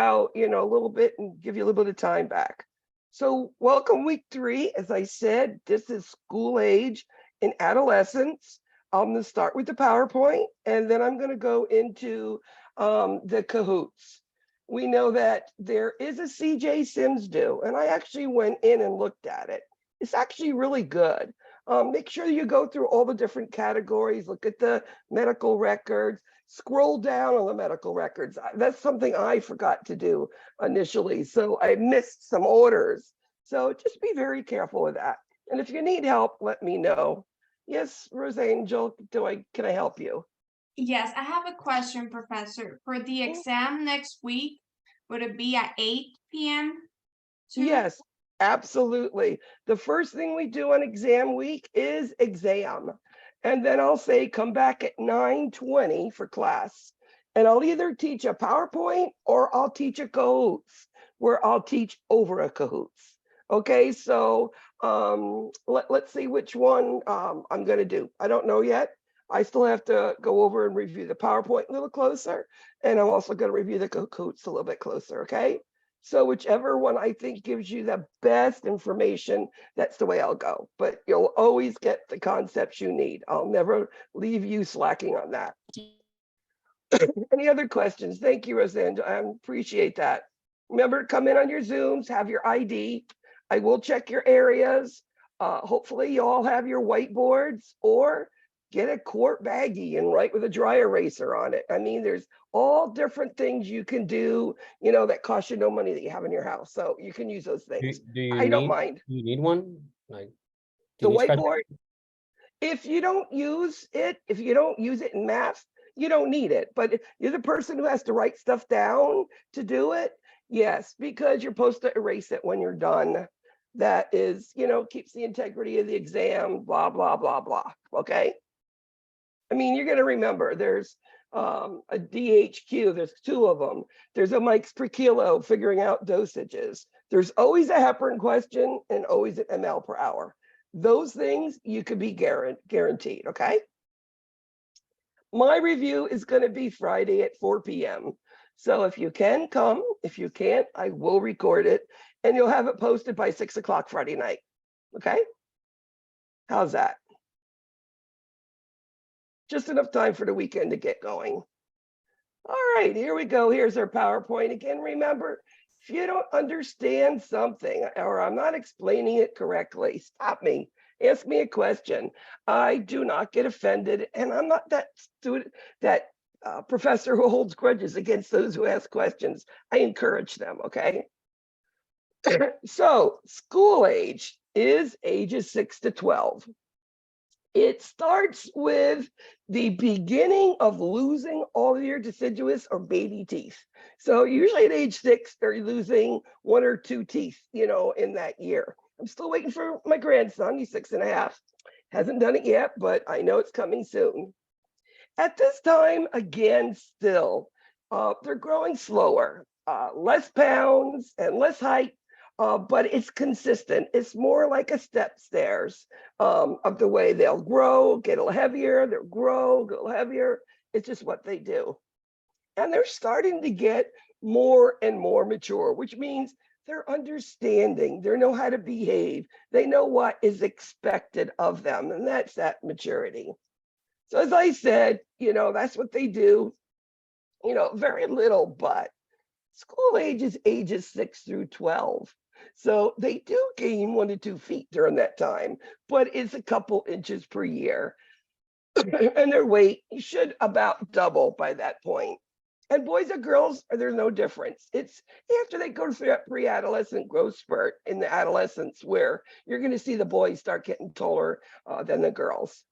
out, a little bit and give you a little bit of time back. So welcome week 3. As I said, this is school age and adolescence. I'm going to start with the PowerPoint, and then I'm going to go into the Kahoots. We know that there is a CJ Sims due, and I actually went in and looked at it. It's actually really good. Make sure you go through all the different categories, look at the medical records, scroll down on the medical records. That's something I forgot to do initially, so I missed some orders. So just be very careful with that. And if you need help, let me know. Yes, Rosangel, can I help you? Yes, I have a question, Professor. For the exam next week, would it be at 8 p.m. too? Yes, absolutely. The first thing we do on exam week is exam. And then I'll say, come back at 9:20 for class. And I'll either teach a PowerPoint or I'll teach a Kahoots, where I'll teach over a Kahoots. Okay, so let's see which one I'm going to do. I don't know yet. I still have to go over and review the PowerPoint a little closer. And I'm also going to review the Kahoots a little bit closer, okay? So whichever one I think gives you the best information, that's the way I'll go. But you'll always get the concepts you need. I'll never leave you slacking on that. Any other questions? Thank you, Rosanda. I appreciate that. Remember to come in on your Zooms, have your ID. I will check your areas. Hopefully you all have your whiteboards, or get a quart baggie and write with a dry eraser on it. I mean, there's all different things you can do, that cost you no money that you have in your house. So you can use those things. I don't mind. Do you need one? Like The whiteboard, if you don't use it in math, you don't need it. But if you're the person who has to write stuff down to do it, yes, because you're supposed to erase it when you're done. That is, keeps the integrity of the exam, blah, blah, blah, blah. Okay. I mean, you're going to remember there's a DHQ, there's 2 of them. There's a mics per kilo, figuring out dosages. There's always a heparin question and always an ml per hour. Those things you could be guaranteed, okay? My review is going to be Friday at 4 p.m. So if you can come, if you can't, I will record it and you'll have it posted by 6 o'clock Friday night, okay? How's that? Just enough time for the weekend to get going. All right, here we go. Here's our PowerPoint. Again, remember, if you don't understand something or I'm not explaining it correctly, stop me. Ask me a question. I do not get offended, and I'm not that student, that professor who holds grudges against those who ask questions. I encourage them, okay? So school age is ages 6 to 12. It starts with the beginning of losing all of your deciduous or baby teeth. So usually at age 6, they're losing 1 or 2 teeth, in that year. I'm still waiting for my grandson. He's 6.5. Hasn't done it yet, but I know it's coming soon. At this time, again, still, they're growing slower, less pounds and less height. But it's consistent. It's more like a step stairs of the way they'll grow, get a little heavier, they'll grow, get a little heavier. It's just what they do. And they're starting to get more and more mature, which means they're understanding, they know how to behave, they know what is expected of them, and that's that maturity. So as I said, that's what they do, very little, but school age is ages 6 through 12. So they do gain 1 to 2 feet during that time, but it's a couple inches per year. And their weight should about double by that point. And boys and girls, there's no difference. It's after they go through that pre-adolescent growth spurt in the adolescence where you're going to see the boys start getting taller than the girls.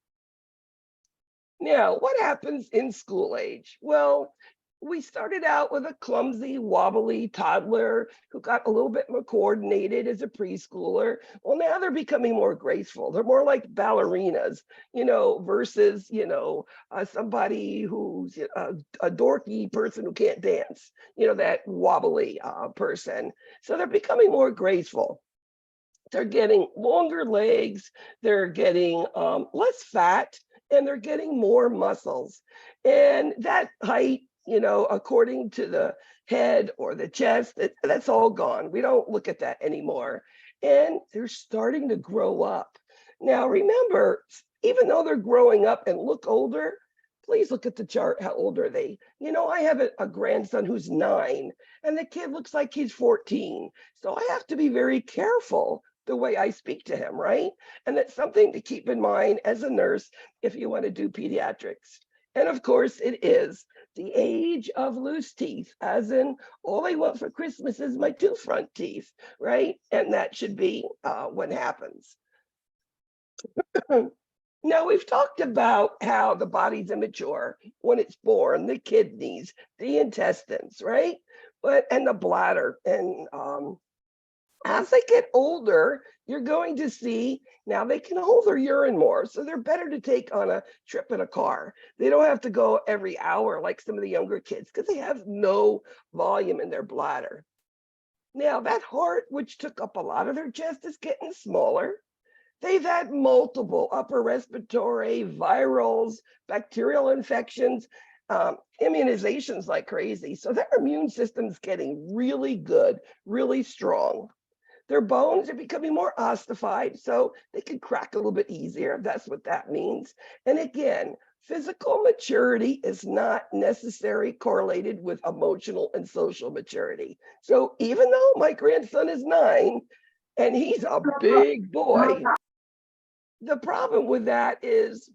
Now, what happens in school age? Well, we started out with a clumsy, wobbly toddler who got a little bit more coordinated as a preschooler. Well, now they're becoming more graceful. They're more like ballerinas, versus, somebody who's a dorky person who can't dance, that wobbly person. So they're becoming more graceful. They're getting longer legs. They're getting less fat, and they're getting more muscles. And that height, according to the head or the chest, that's all gone. We don't look at that anymore. And they're starting to grow up. Now, remember, even though they're growing up and look older, please look at the chart. How old are they? I have a grandson who's 9, and the kid looks like he's 14. So I have to be very careful the way I speak to him, right? And that's something to keep in mind as a nurse if you want to do pediatrics. And of course, it is the age of loose teeth, as in all I want for Christmas is my 2 front teeth, right? And that should be what happens. Now, we've talked about how the body's immature when it's born, the kidneys, the intestines, right? And the bladder. And as they get older, you're going to see now they can hold their urine more. So they're better to take on a trip in a car. They don't have to go every hour like some of the younger kids because they have no volume in their bladder. Now, that heart, which took up a lot of their chest, is getting smaller. They've had multiple upper respiratory, virals, bacterial infections, immunizations like crazy. So their immune system's getting really good, really strong. Their bones are becoming more ossified, so they can crack a little bit easier. That's what that means. And again, physical maturity is not necessarily correlated with emotional and social maturity. So even though my grandson is 9 and he's a big boy, the problem with that is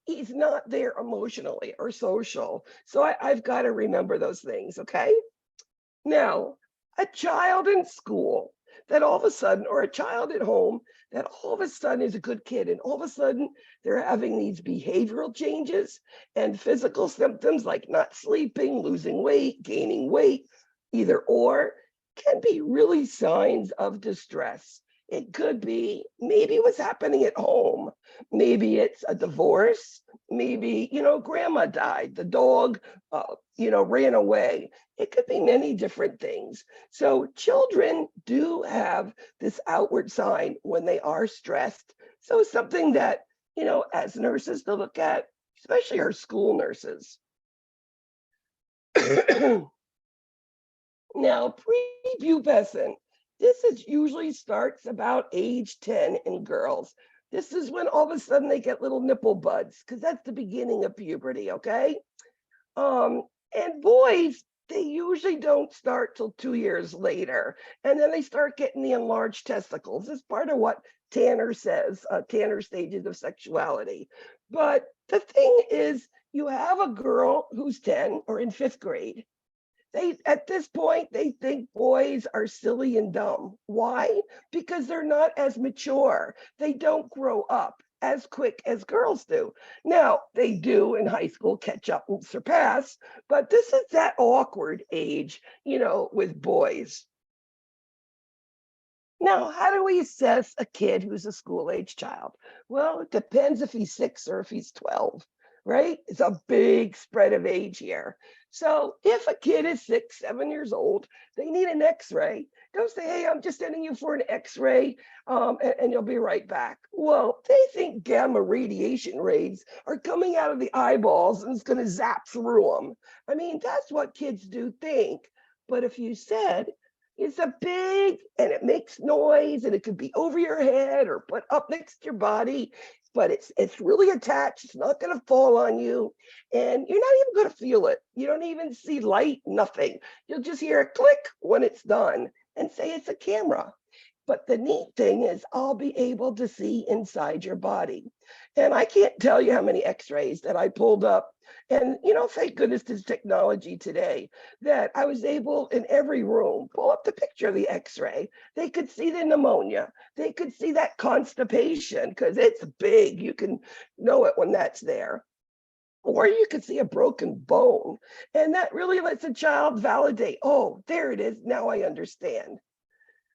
he's not there emotionally or social. So I've got to remember those things, okay? Now, a child in school that all of a sudden, or a child at home that all of a sudden is a good kid, and all of a sudden they're having these behavioral changes and physical symptoms like not sleeping, losing weight, gaining weight, either or, can be really signs of distress. It could be maybe what's happening at home. Maybe it's a divorce. Maybe, grandma died, the dog, ran away. It could be many different things. So children do have this outward sign when they are stressed. So it's something that, as nurses to look at, especially our school nurses. Now, prepubescent, usually starts about age 10 in girls. This is when all of a sudden they get little nipple buds, because that's the beginning of puberty, okay? And boys, they usually don't start till 2 years later. And then they start getting the enlarged testicles. It's part of what Tanner says, Tanner stages of sexuality. But the thing is, you have a girl who's 10 or in 5th grade. At this point, they think boys are silly and dumb. Why? Because they're not as mature. They don't grow up as quick as girls do. Now, they do in high school catch up and surpass, but this is that awkward age, with boys. Now, how do we assess a kid who's a school-age child? Well, it depends if he's 6 or if he's 12, right? It's a big spread of age here. So if a kid is 6, 7 years old, they need an X-ray. Don't say, hey, I'm just sending you for an X-ray, and you'll be right back. Well, they think gamma radiation rays are coming out of the eyeballs and it's going to zap through them. I mean, that's what kids do think. But if you said, it's a big, and it makes noise, and it could be over your head or put up next to your body, but it's really attached. It's not going to fall on you, and you're not even going to feel it. You don't even see light, nothing. You'll just hear a click when it's done and say it's a camera. But the neat thing is I'll be able to see inside your body. And I can't tell you how many X-rays that I pulled up. And, thank goodness there's technology today that I was able in every room, pull up the picture of the X-ray. They could see the pneumonia. They could see that constipation because it's big. You can know it when that's there. Or you could see a broken bone. And that really lets a child validate, oh, there it is. Now I understand.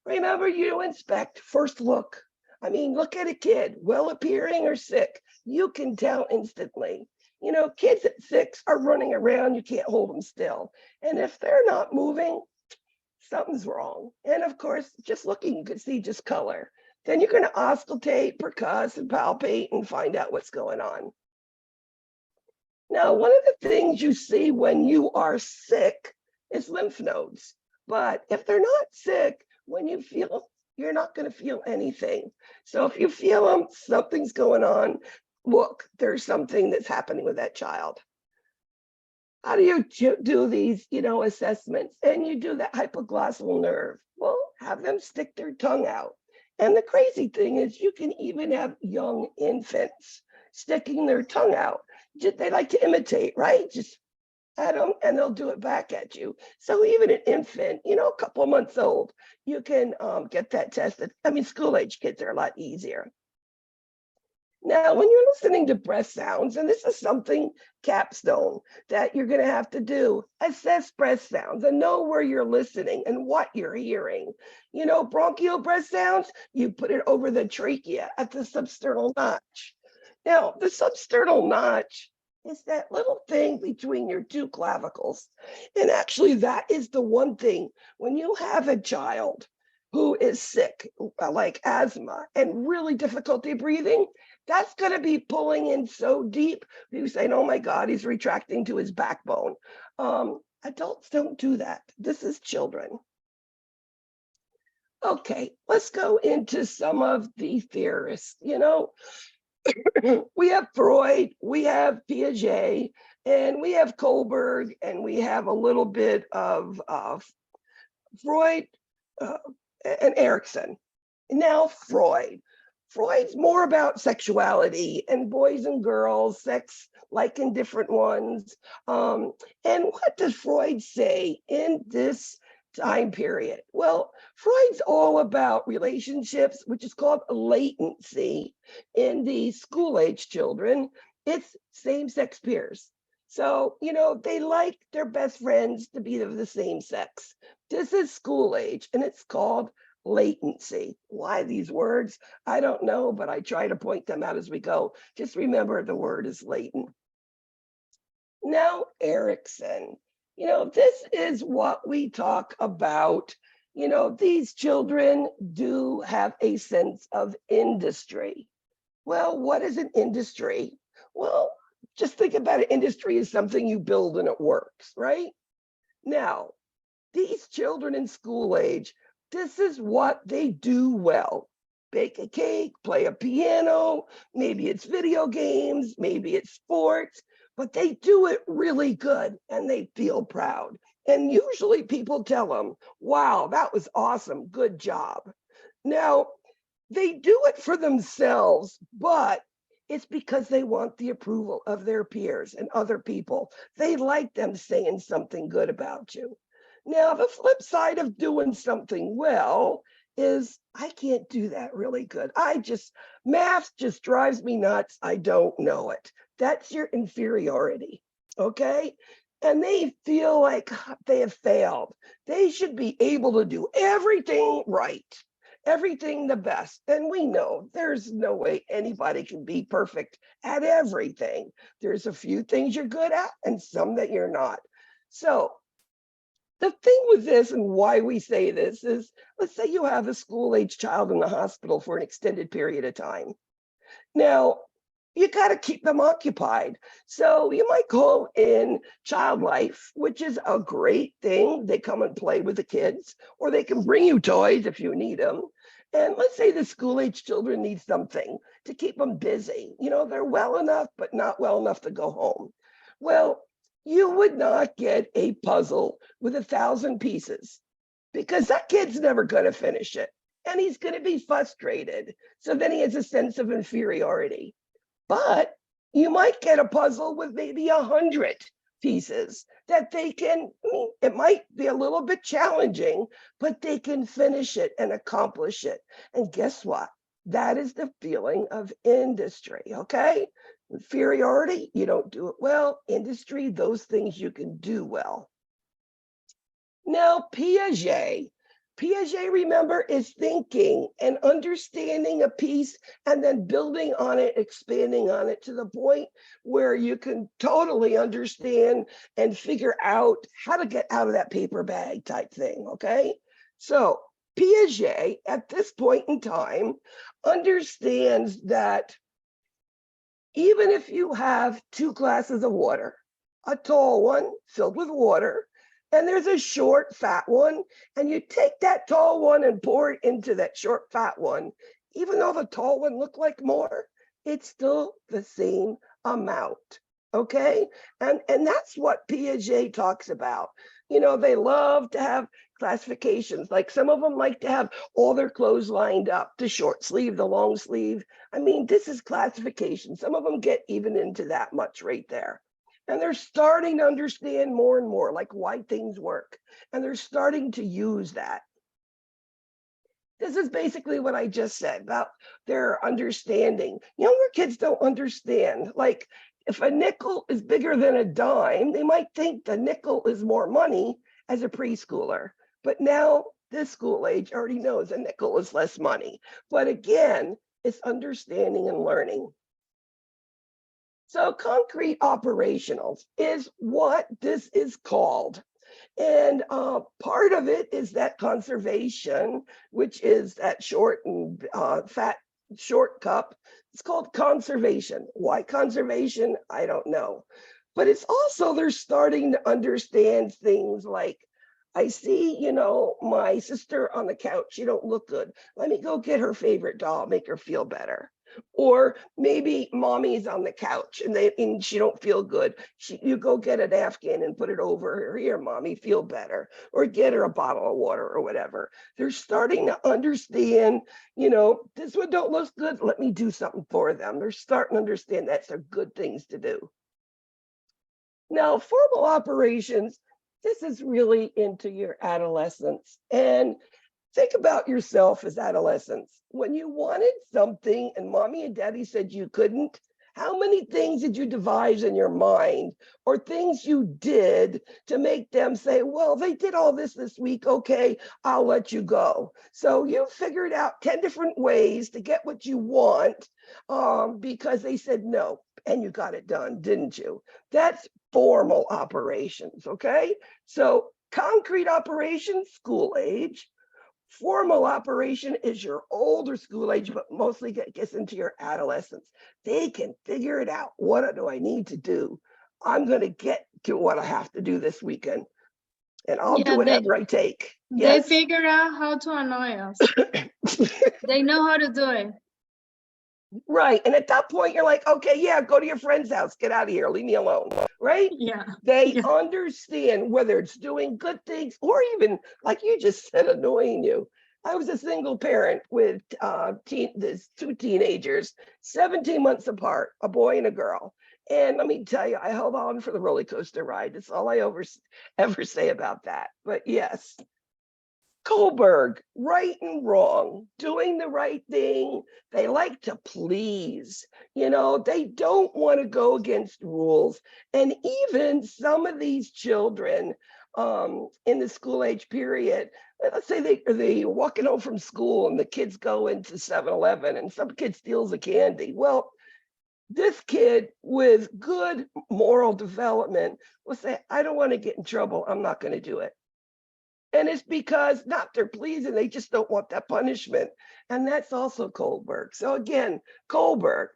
Remember, you inspect, first look. I mean, look at a kid, well appearing or sick. You can tell instantly. Kids at 6 are running around, you can't hold them still. And if they're not moving, something's wrong. And of course, just looking, you can see just color. Then you're going to auscultate, percuss, and palpate and find out what's going on. Now, one of the things you see when you are sick is lymph nodes. But if they're not sick, when you feel them, you're not going to feel anything. So if you feel them, something's going on. Look, there's something that's happening with that child. How do you do these, assessments? And you do that hypoglossal nerve. Well, have them stick their tongue out. And the crazy thing is you can even have young infants sticking their tongue out. They like to imitate, right? Just at them and they'll do it back at you. So even an infant, a couple of months old, you can get that tested. I mean, school age kids are a lot easier. Now, when you're listening to breath sounds, and this is something capstone that you're going to have to do, assess breath sounds and know where you're listening and what you're hearing. Bronchial breath sounds, you put it over the trachea at the substernal notch. Now, the substernal notch is that little thing between your two clavicles. And actually, that is the one thing when you have a child who is sick, like asthma and really difficulty breathing, that's going to be pulling in so deep. You say, oh my God, he's retracting to his backbone. Adults don't do that. This is children. Okay, let's go into some of the theorists. We have Freud, we have Piaget, and we have Kohlberg, and we have a little bit of Freud and Erikson. Now, Freud's more about sexuality and boys and girls, sex like in different ones. And what does Freud say in this time period? Well, Freud's all about relationships, which is called latency in the school age children. It's same-sex peers. So, they like their best friends to be of the same sex. This is school age, and it's called latency. Why these words? I don't know, but I try to point them out as we go. Just remember the word is latent. Now, Erikson, this is what we talk about. These children do have a sense of industry. Well, what is an industry? Well, just think about it. Industry is something you build and it works, right? Now, these children in school age, this is what they do well. Bake a cake, play a piano, maybe it's video games, maybe it's sports, but they do it really good and they feel proud. And usually people tell them, wow, that was awesome, good job. Now, they do it for themselves, but it's because they want the approval of their peers and other people. They like them saying something good about you. Now, the flip side of doing something well is I can't do that really good. Math just drives me nuts. I don't know it. That's your inferiority, okay? And they feel like they have failed. They should be able to do everything right, everything the best. And we know there's no way anybody can be perfect at everything. There's a few things you're good at and some that you're not. So the thing with this and why we say this is, let's say you have a school-age child in the hospital for an extended period of time. Now, you got to keep them occupied. So you might call in Child Life, which is a great thing. They come and play with the kids, or they can bring you toys if you need them. And let's say the school-age children need something to keep them busy. They're well enough, but not well enough to go home. Well, you would not get a puzzle with 1,000 pieces because that kid's never going to finish it. And he's going to be frustrated. So then he has a sense of inferiority. But you might get a puzzle with maybe 100 pieces that they can, it might be a little bit challenging, but they can finish it and accomplish it. And guess what? That is the feeling of industry, okay? Inferiority, you don't do it well. Industry, those things you can do well. Now, Piaget, remember, is thinking and understanding a piece and then building on it, expanding on it to the point where you can totally understand and figure out how to get out of that paper bag type thing, okay? So Piaget, at this point in time, understands that even if you have 2 glasses of water, a tall one filled with water, and there's a short, fat one, and you take that tall one and pour it into that short, fat one, even though the tall one looked like more, it's still the same amount. Okay. And that's what Piaget talks about. You know, they love to have classifications. Like some of them like to have all their clothes lined up, the short sleeve, the long sleeve. I mean, this is classification. Some of them get even into that much right there. And they're starting to understand more and more like why things work. And they're starting to use that. This is basically what I just said about their understanding. Younger kids don't understand. Like if a nickel is bigger than a dime, they might think the nickel is more money as a preschooler. But now this school age already knows a nickel is less money. But again, it's understanding and learning. So concrete operationals is what this is called. And part of it is that conservation, which is that short and fat short cup. It's called conservation. Why conservation? I don't know. But it's also they're starting to understand things like, I see, you know, my sister on the couch, she don't look good. Let me go get her favorite doll, make her feel better. Or maybe mommy's on the couch and she don't feel good. You go get a napkin and put it over her. Here, mommy, feel better. Or get her a bottle of water or whatever. They're starting to understand, you know, this one don't look good. Let me do something for them. They're starting to understand that's a good things to do. Now, formal operations, this is really into your adolescence. And think about yourself as adolescents. When you wanted something and mommy and daddy said you couldn't, how many things did you devise in your mind or things you did to make them say, well, they did all this week. Okay, I'll let you go. So you figured out 10 different ways to get what you want because they said no, and you got it done, didn't you? That's formal operations, okay? So concrete operations, school age. Formal operation is your older school age, but mostly gets into your adolescence. They can figure it out. What do I need to do? I'm going to get to what I have to do this weekend, and I'll do whatever I take. Yes? They figure out how to annoy us. They know how to do it. Right. And at that point, you're like, okay, yeah, go to your friend's house. Get out of here. Leave me alone. Right? Yeah. They understand whether it's doing good things or even, like you just said, annoying you. I was a single parent with 2 teenagers, 17 months apart, a boy and a girl. And let me tell you, I held on for the roller coaster ride. That's all I ever say about that. But yes, Kohlberg, right and wrong, doing the right thing. They like to please, you know, they don't want to go against rules. And even some of these children in the school age period, let's say they walking home from school and the kids go into 7-Eleven and some kid steals a candy. Well, this kid with good moral development will say, I don't want to get in trouble. I'm not going to do it. And it's because not they're pleasing, they just don't want that punishment. And that's also Kohlberg. So again, Kohlberg,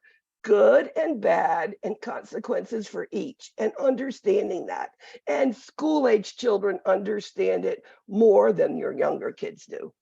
good and bad and consequences for each and understanding that. And school age children understand it more than your younger kids do.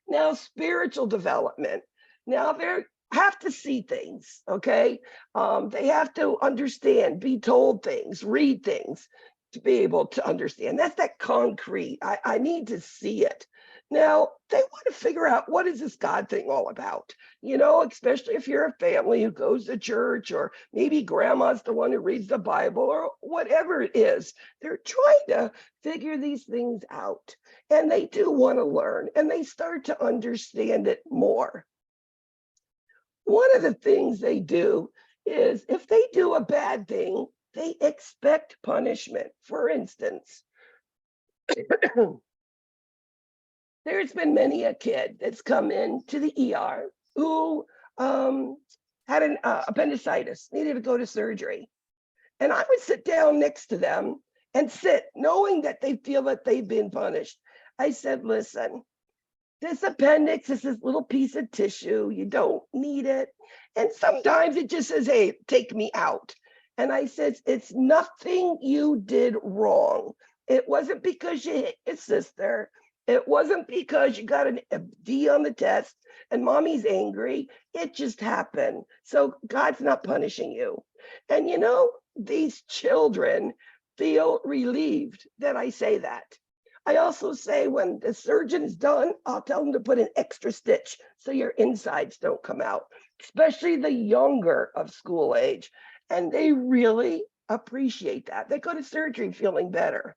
Now, spiritual development. Now they have to see things, okay? They have to understand, be told things, read things, to be able to understand. That's that concrete. I need to see it. Now, they want to figure out what is this God thing all about? You know, especially if you're a family who goes to church or maybe grandma's the one who reads the Bible or whatever it is. They're trying to figure these things out. And they do want to learn and they start to understand it more. One of the things they do is if they do a bad thing, they expect punishment. For instance, there's been many a kid that's come in to the ER who had an appendicitis, needed to go to surgery. And I would sit down next to them and sit, knowing that they feel that they've been punished. I said, listen, this appendix is this little piece of tissue. You don't need it. And sometimes it just says, hey, take me out. And I said, it's nothing you did wrong. It wasn't because you hit your sister. It wasn't because you got a D on the test and mommy's angry. It just happened. So God's not punishing you. And you know, these children feel relieved that I say that. I also say when the surgeon's done, I'll tell them to put an extra stitch so your insides don't come out, especially the younger of school age. And they really appreciate that. They go to surgery feeling better.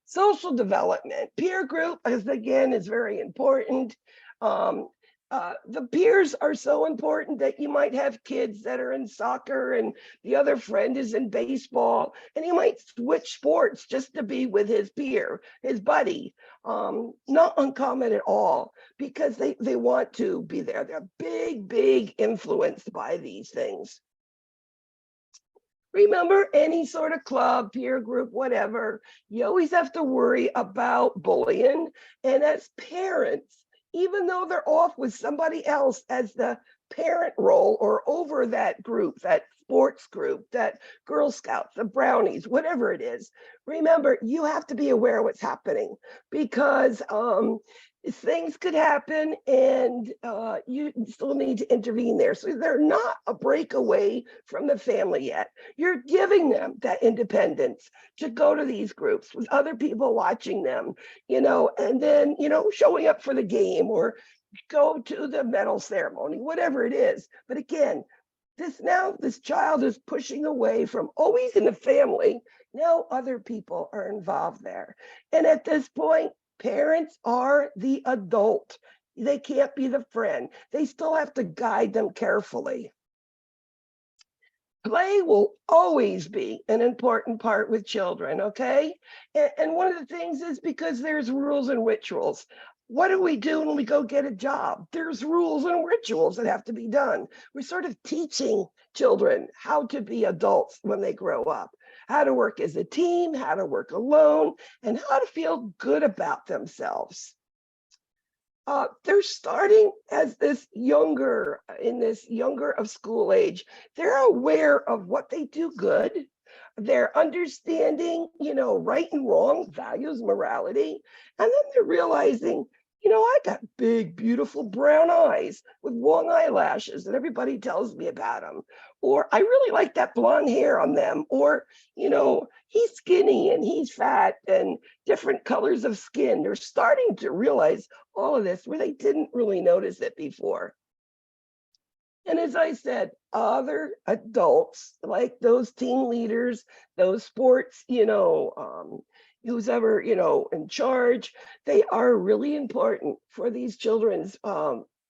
Social development, peer group, as again, is very important. The peers are so important that you might have kids that are in soccer and the other friend is in baseball, and he might switch sports just to be with his peer, his buddy. Not uncommon at all, because they want to be there. They're big influenced by these things. Remember, any sort of club, peer group, whatever, you always have to worry about bullying. And as parents, even though they're off with somebody else as the parent role or over that group, that sports group, that Girl Scouts, the Brownies, whatever it is, remember, you have to be aware of what's happening, because things could happen and you still need to intervene there. So they're not a breakaway from the family yet. You're giving them that independence to go to these groups with other people watching them, you know, and then, you know, showing up for the game or go to the medal ceremony, whatever it is. But again, this child is pushing away from always in the family. Now other people are involved there. And at this point, parents are the adult. They can't be the friend. They still have to guide them carefully. Play will always be an important part with children, okay? And one of the things is because there's rules and rituals. What do we do when we go get a job? There's rules and rituals that have to be done. We're sort of teaching children how to be adults when they grow up, how to work as a team, how to work alone, and how to feel good about themselves. They're starting as in this younger of school age. They're aware of what they do good. They're understanding, you know, right and wrong, values, morality. And then they're realizing, you know, I got big, beautiful brown eyes with long eyelashes and everybody tells me about them. Or I really like that blonde hair on them. Or, you know, he's skinny and he's fat and different colors of skin. They're starting to realize all of this where they didn't really notice it before. And as I said, other adults, like those team leaders, those sports, you know, who's ever, you know, in charge, they are really important for these children's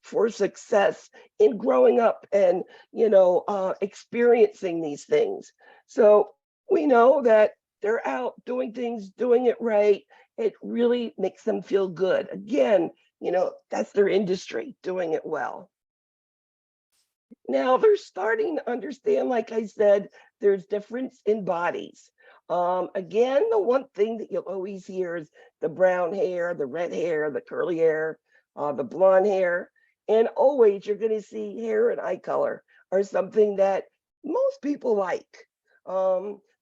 for success in growing up and, you know, experiencing these things. So we know that they're out doing things, doing it right. It really makes them feel good. Again, you know, that's their industry, doing it well. Now they're starting to understand, like I said, there's difference in bodies. Again, the one thing that you'll always hear is the brown hair, the red hair, the curly hair, the blonde hair. And always you're going to see hair and eye color are something that most people like.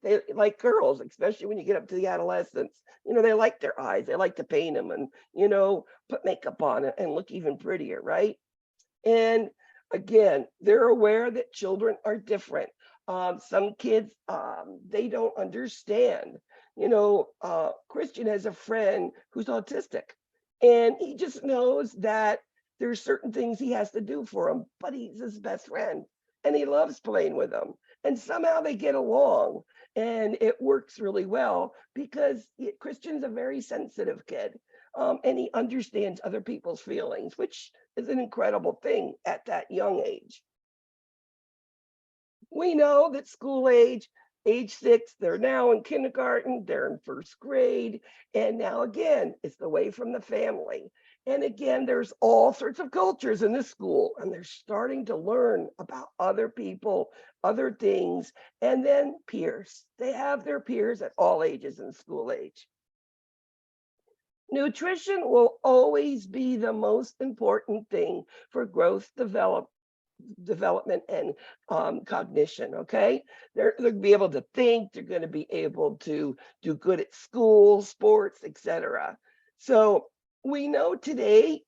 They like girls, especially when you get up to the adolescents. You know, they like their eyes. They like to paint them and, you know, put makeup on it and look even prettier, right? And again, they're aware that children are different. Some kids, they don't understand. You know, Christian has a friend who's autistic, and he just knows that there's certain things he has to do for him, but he's his best friend, and he loves playing with him. And somehow they get along, and it works really well because Christian's a very sensitive kid. And he understands other people's feelings, which is an incredible thing at that young age. We know that school age 6, they're now in kindergarten, they're in first grade, and now again, it's away from the family. And again, there's all sorts of cultures in this school, and they're starting to learn about other people, other things, and then peers. They have their peers at all ages in school age. Nutrition will always be the most important thing for growth, development, and cognition. Okay, they're going to be able to think. They're going to be able to do good at school, sports, etc. So we know today,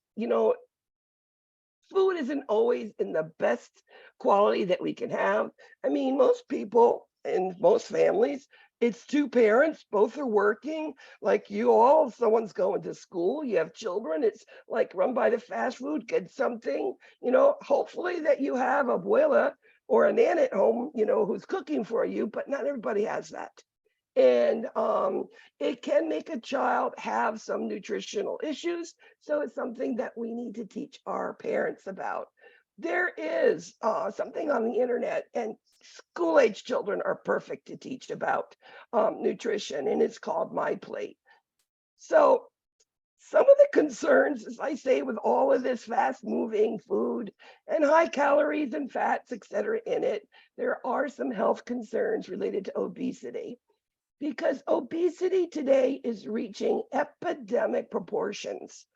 food isn't always in the best quality that we can have. I mean, most people in most families, it's two parents, both are working, like you all, someone's going to school, you have children, it's like run by the fast food, get something, hopefully that you have a abuela or a nan at home, who's cooking for you, but not everybody has that. And it can make a child have some nutritional issues. So it's something that we need to teach our parents about. There is something on the internet, and school age children are perfect to teach about nutrition, and it's called My Plate. So some of the concerns, as I say, with all of this fast moving food and high calories and fats, et cetera, in it, there are some health concerns related to obesity. Because obesity today is reaching epidemic proportions.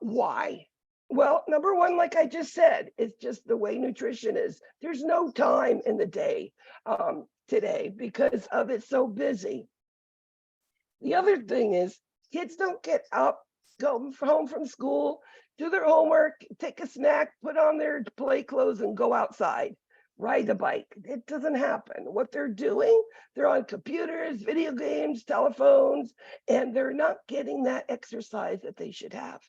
Why? Well, number one, like I just said, it's just the way nutrition is. There's no time in the day today because of it's so busy. The other thing is kids don't get up, go home from school, do their homework, take a snack, put on their play clothes and go outside, ride the bike. It doesn't happen. What they're doing, they're on computers, video games, telephones, and they're not getting that exercise that they should have.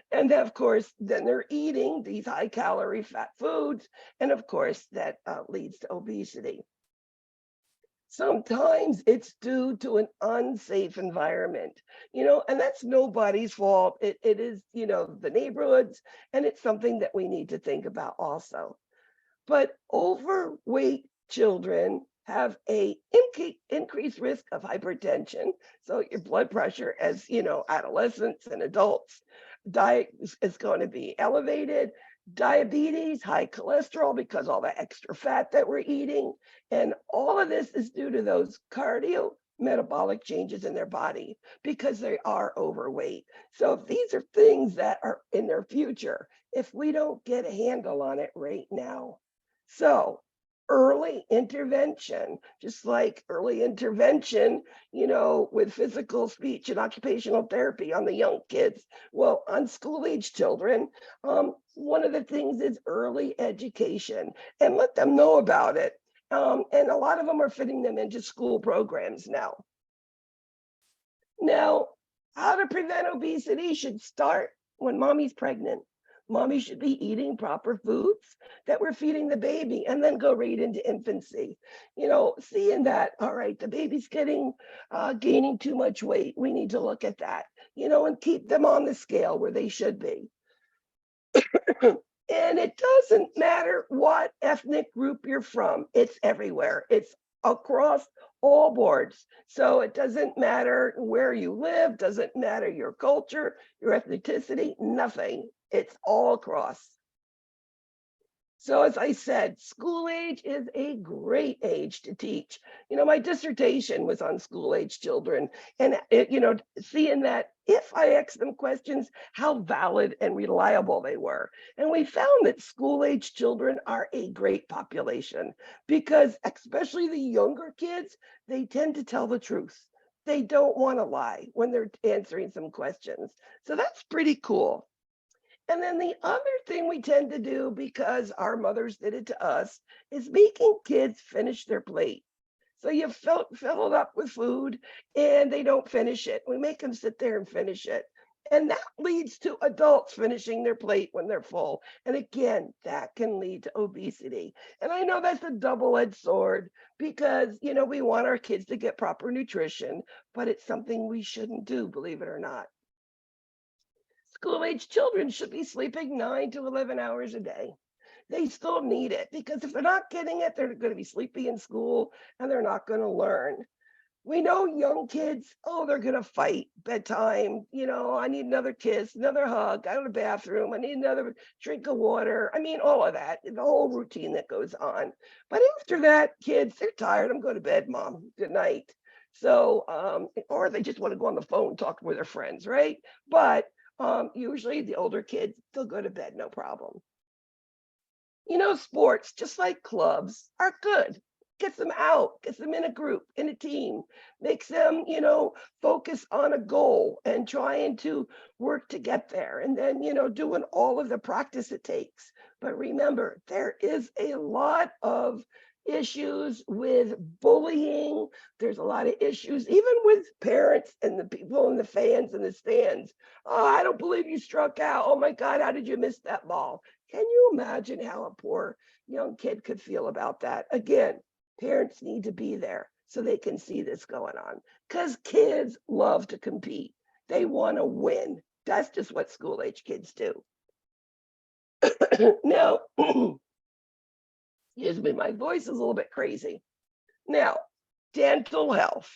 And of course, then they're eating these high calorie fat foods. And of course, that leads to obesity. Sometimes it's due to an unsafe environment, and that's nobody's fault. It is, the neighborhoods, and it's something that we need to think about also. But overweight children have a increased risk of hypertension. So your blood pressure as, adolescents and adults, diet is going to be elevated. Diabetes, high cholesterol because all the extra fat that we're eating. And all of this is due to those cardiometabolic changes in their body because they are overweight. So if these are things that are in their future, if we don't get a handle on it right now. So early intervention, just like early intervention, with physical, speech, and occupational therapy on the young kids. Well, on school age children, one of the things is early education and let them know about it. And a lot of them are fitting them into school programs now. Now, how to prevent obesity should start when mommy's pregnant. Mommy should be eating proper foods that we're feeding the baby and then go right into infancy. Seeing that, all right, the baby's gaining too much weight. We need to look at that, and keep them on the scale where they should be. And it doesn't matter what ethnic group you're from. It's everywhere. It's across all boards. So it doesn't matter where you live, doesn't matter your culture, your ethnicity, nothing. It's all across. So as I said, school age is a great age to teach. My dissertation was on school age children and, seeing that if I asked them questions, how valid and reliable they were. And we found that school age children are a great population because especially the younger kids, they tend to tell the truth. They don't want to lie when they're answering some questions. So that's pretty cool. And then the other thing we tend to do, because our mothers did it to us, is making kids finish their plate. So you fill it up with food and they don't finish it. We make them sit there and finish it. And that leads to adults finishing their plate when they're full. And again, that can lead to obesity. And I know that's a double-edged sword because, we want our kids to get proper nutrition, but it's something we shouldn't do, believe it or not. School age children should be sleeping 9 to 11 hours a day. They still need it because if they're not getting it, they're going to be sleepy in school and they're not going to learn. We know young kids, they're going to fight bedtime. I need another kiss, another hug. I go to the bathroom. I need another drink of water. I mean, all of that, the whole routine that goes on. But after that, kids, they're tired. I'm going to bed, mom. Good night. So, or they just want to go on the phone and talk with their friends, right? But usually the older kids, they'll go to bed, no problem. Sports, just like clubs, are good. Gets them out, gets them in a group, in a team, makes them, focus on a goal and trying to work to get there. And then, doing all of the practice it takes. But remember, there is a lot of issues with bullying. There's a lot of issues, even with parents and the people and the fans in the stands. Oh, I don't believe you struck out. Oh my God, how did you miss that ball? Can you imagine how a poor young kid could feel about that? Again, parents need to be there so they can see this going on, because kids love to compete. They want to win. That's just what school age kids do. Now, excuse me, my voice is a little bit crazy. Now, dental health.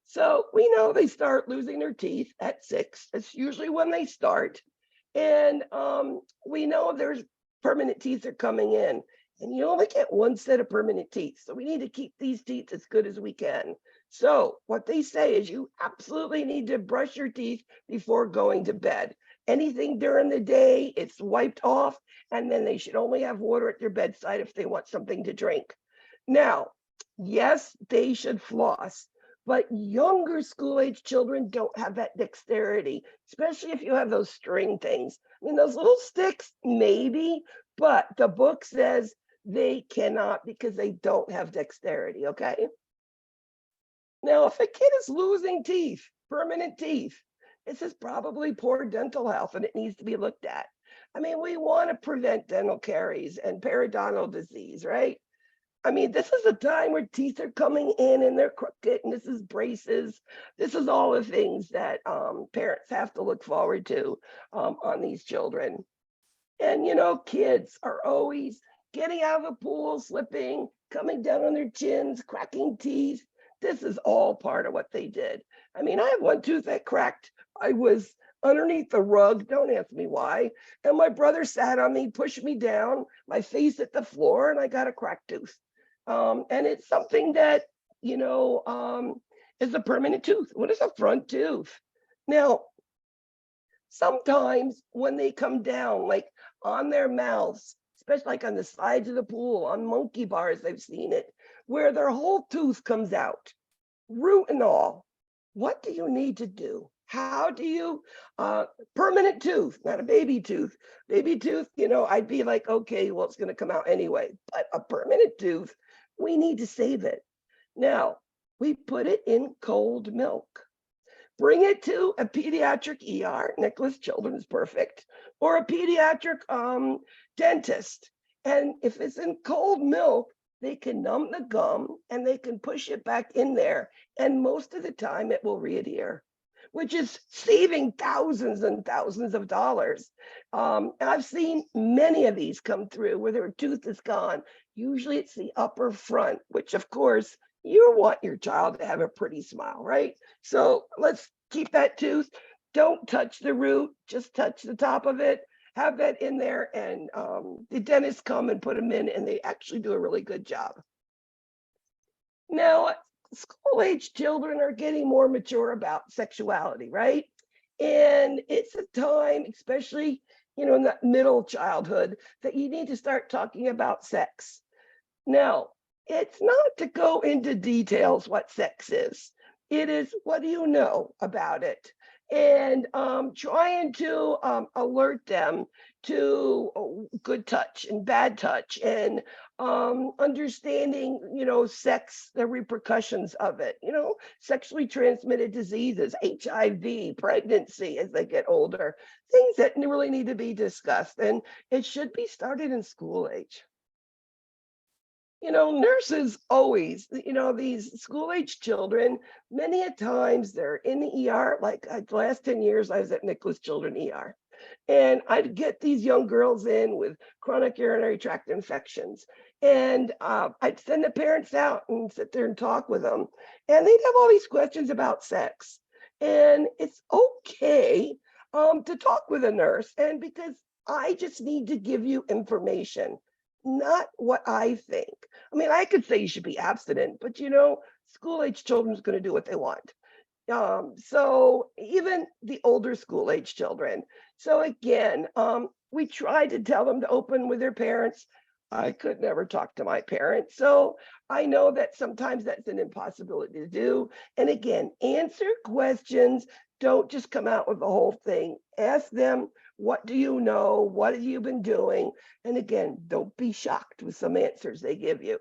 So we know they start losing their teeth at 6. That's usually when they start. And we know there's permanent teeth are coming in. And you only get one set of permanent teeth. So we need to keep these teeth as good as we can. So what they say is you absolutely need to brush your teeth before going to bed. Anything during the day, it's wiped off, and then they should only have water at their bedside if they want something to drink. Now, yes, they should floss, but younger school age children don't have that dexterity, especially if you have those string things. I mean, those little sticks, maybe, but the book says they cannot because they don't have dexterity, okay? Now, if a kid is losing teeth, permanent teeth, this is probably poor dental health and it needs to be looked at. I mean, we want to prevent dental caries and periodontal disease, right? I mean, this is a time where teeth are coming in and they're crooked, and this is braces. This is all the things that parents have to look forward to on these children. And, kids are always getting out of the pool, slipping, coming down on their chins, cracking teeth. This is all part of what they did. I mean, I have one tooth that cracked. I was underneath the rug, don't ask me why. And my brother sat on me, pushed me down, my face hit the floor, and I got a cracked tooth. And it's something that, is a permanent tooth. What is a front tooth? Now, sometimes when they come down, like on their mouths, especially like on the sides of the pool, on monkey bars, I've seen it, where their whole tooth comes out, root and all. What do you need to do? How do you, permanent tooth, not a baby tooth. Baby tooth, I'd be like, okay, well, it's going to come out anyway. But a permanent tooth, we need to save it. Now, we put it in cold milk. Bring it to a pediatric ER, Nicholas Children's perfect, or a pediatric dentist. And if it's in cold milk, they can numb the gum and they can push it back in there. And most of the time it will readhere, which is saving thousands and thousands of dollars. And I've seen many of these come through where their tooth is gone. Usually it's the upper front, which of course you want your child to have a pretty smile, right? So let's keep that tooth. Don't touch the root, just touch the top of it. Have that in there, and the dentists come and put them in, and they actually do a really good job. Now, school age children are getting more mature about sexuality, right? And it's a time, especially, in that middle childhood, that you need to start talking about sex. Now, it's not to go into details what sex is. It is, what do you know about it? And trying to alert them to good touch and bad touch, and understanding, sex, the repercussions of it, sexually transmitted diseases, HIV, pregnancy as they get older, things that really need to be discussed. And it should be started in school age. Nurses always, these school age children, many a times they're in the ER. Like the last 10 years, I was at Nicholas Children ER. And I'd get these young girls in with chronic urinary tract infections. And I'd send the parents out and sit there and talk with them. And they'd have all these questions about sex. And it's okay to talk with a nurse. And because I just need to give you information, not what I think. I mean, I could say you should be abstinent, but school age children is going to do what they want. So even the older school age children. So again, we tried to tell them to open with their parents. I could never talk to my parents. So I know that sometimes that's an impossibility to do. And again, answer questions. Don't just come out with the whole thing. Ask them, what do you know? What have you been doing? And again, don't be shocked with some answers they give you.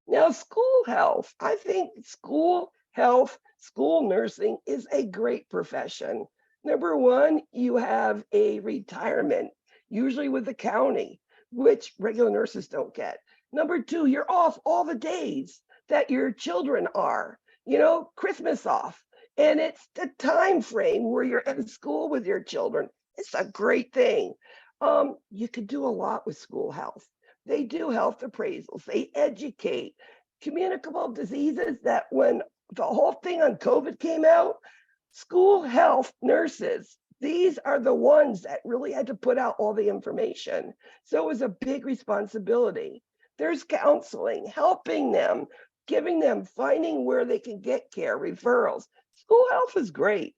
Now, school health. I think school health, school nursing is a great profession. Number one, you have a retirement, usually with the county, which regular nurses don't get. Number two, you're off all the days that your children are, Christmas off. And it's the time frame where you're at school with your children. It's a great thing. You could do a lot with school health. They do health appraisals. They educate communicable diseases that when the whole thing on COVID came out, school health nurses, these are the ones that really had to put out all the information. So it was a big responsibility. There's counseling, helping them, giving them, finding where they can get care, referrals. School health is great.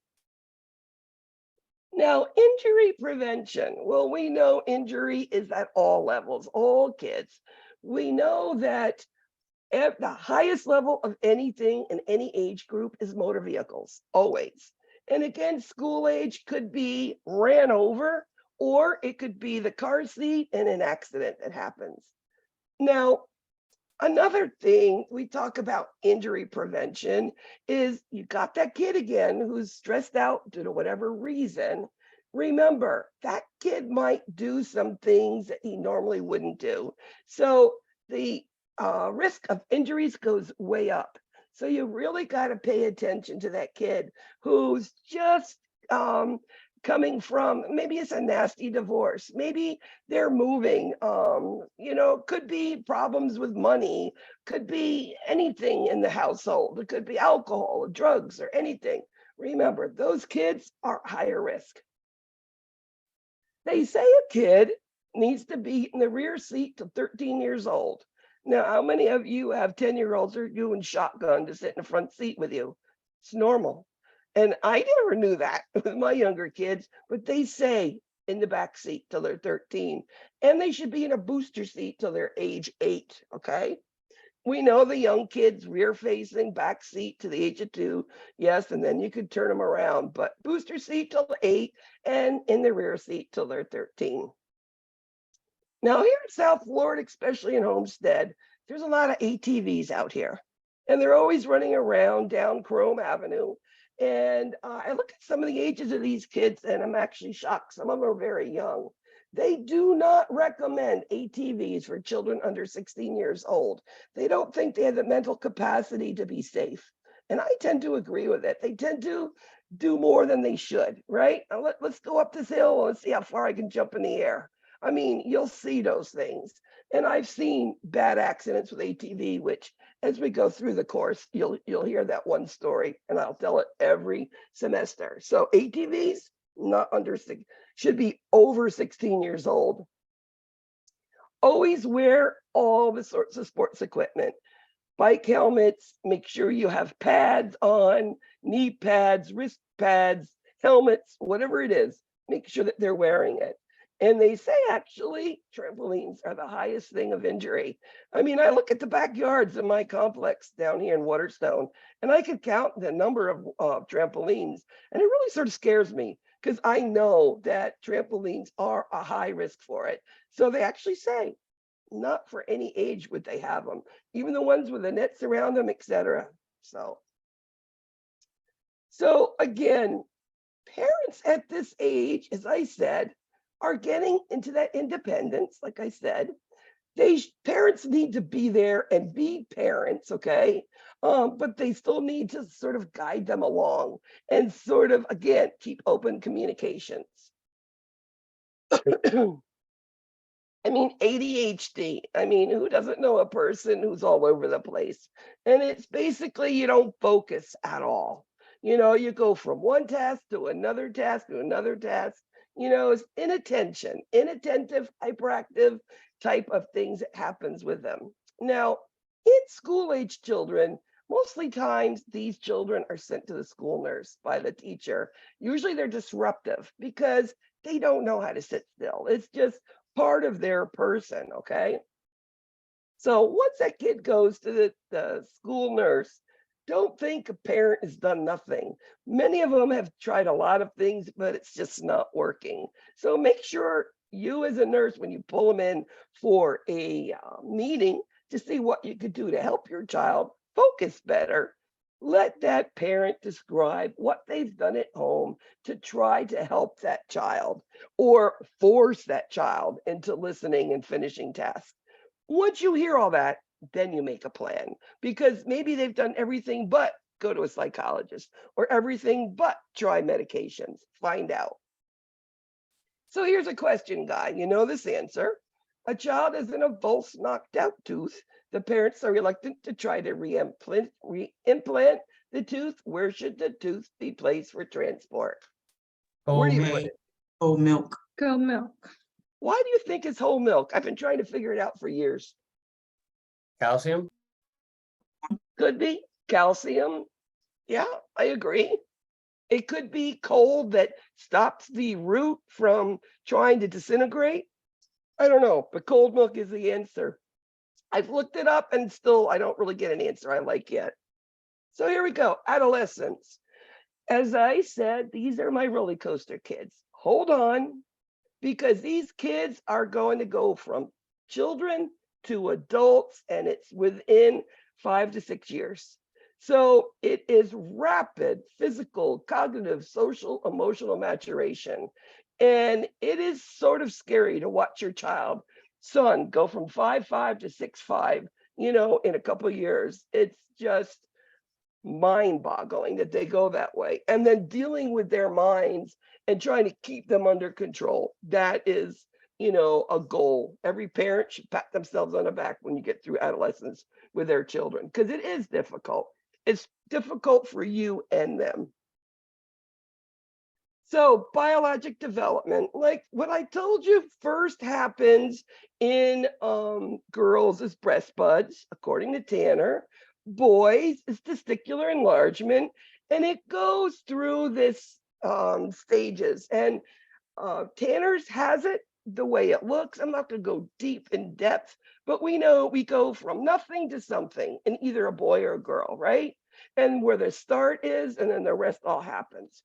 Now, injury prevention. Well, we know injury is at all levels, all kids. We know that at the highest level of anything in any age group is motor vehicles, always. And again, school age could be ran over, or it could be the car seat and an accident that happens. Now, another thing we talk about injury prevention is you got that kid again who's stressed out due to whatever reason. Remember, that kid might do some things that he normally wouldn't do. So the risk of injuries goes way up. So you really got to pay attention to that kid who's just coming from, maybe it's a nasty divorce, maybe they're moving, could be problems with money, could be anything in the household. It could be alcohol or drugs or anything. Remember, those kids are higher risk. They say a kid needs to be in the rear seat till 13 years old. Now, how many of you have 10-year-olds are doing shotgun to sit in the front seat with you? It's normal. And I never knew that with my younger kids, but they say in the back seat till they're 13, and they should be in a booster seat till they're age 8, okay? We know the young kids rear facing, back seat to the age of 2, yes, and then you could turn them around, but booster seat till 8 and in the rear seat till they're 13. Now here in South Florida, especially in Homestead, there's a lot of ATVs out here, and they're always running around down Chrome Avenue. And I look at some of the ages of these kids and I'm actually shocked. Some of them are very young. They do not recommend ATVs for children under 16 years old. They don't think they have the mental capacity to be safe. And I tend to agree with it. They tend to do more than they should, right? Now let's go up this hill and see how far I can jump in the air. I mean, you'll see those things. And I've seen bad accidents with ATV, which as we go through the course, you'll hear that one story and I'll tell it every semester. So ATVs, not under 6, should be over 16 years old. Always wear all the sorts of sports equipment. Bike helmets, make sure you have pads on, knee pads, wrist pads, helmets, whatever it is, make sure that they're wearing it. And they say actually trampolines are the highest thing of injury. I mean, I look at the backyards in my complex down here in Waterstone, and I could count the number of trampolines, and it really sort of scares me because I know that trampolines are a high risk for it. So they actually say not for any age would they have them, even the ones with the nets around them, etc. So again, parents at this age, as I said, are getting into that independence. Like I said, parents need to be there and be parents, okay? But they still need to sort of guide them along and sort of, again, keep open communications. I mean, ADHD, I mean, who doesn't know a person who's all over the place? And it's basically you don't focus at all. You go from one task to another task to another task. It's inattentive, hyperactive type of things that happens with them. Now, In school age children, mostly times these children are sent to the school nurse by the teacher. Usually they're disruptive because they don't know how to sit still. It's just part of their person, okay? So once that kid goes to the school nurse, don't think a parent has done nothing. Many of them have tried a lot of things, but it's just not working. So make sure you as a nurse, when you pull them in for a meeting to see what you could do to help your child focus better, let that parent describe what they've done at home to try to help that child or force that child into listening and finishing tasks. Once you hear all that, then you make a plan because maybe they've done everything but go to a psychologist or everything but try medications. Find out. So here's a question, Guy. You know this answer. A child has an false knocked out tooth. The parents are reluctant to try to reimplant the tooth. Where should the tooth be placed for transport? Where do you put it? Whole milk. Goat milk. Why do you think it's whole milk? I've been trying to figure it out for years. Calcium? Could be calcium. Yeah, I agree. It could be cold that stops the root from trying to disintegrate. I don't know, but cold milk is the answer. I've looked it up and still I don't really get an answer I like yet. So here we go, adolescents. As I said, these are my roller coaster kids. Hold on, because these kids are going to go from children to adults, and it's within 5 to 6 years. So it is rapid physical, cognitive, social, emotional maturation. And it is sort of scary to watch your child, son, go from 5'5" to 6'5", in a couple of years. It's just mind-boggling that they go that way. And then dealing with their minds and trying to keep them under control. That is, a goal. Every parent should pat themselves on the back when you get through adolescence with their children, because it is difficult. It's difficult for you and them. So biologic development, like what I told you, first happens in girls is breast buds, according to Tanner. Boys is testicular enlargement, and it goes through this stages. And Tanner's has it the way it looks. I'm not going to go deep in depth, but we know we go from nothing to something in either a boy or a girl, right? And where the start is, and then the rest all happens.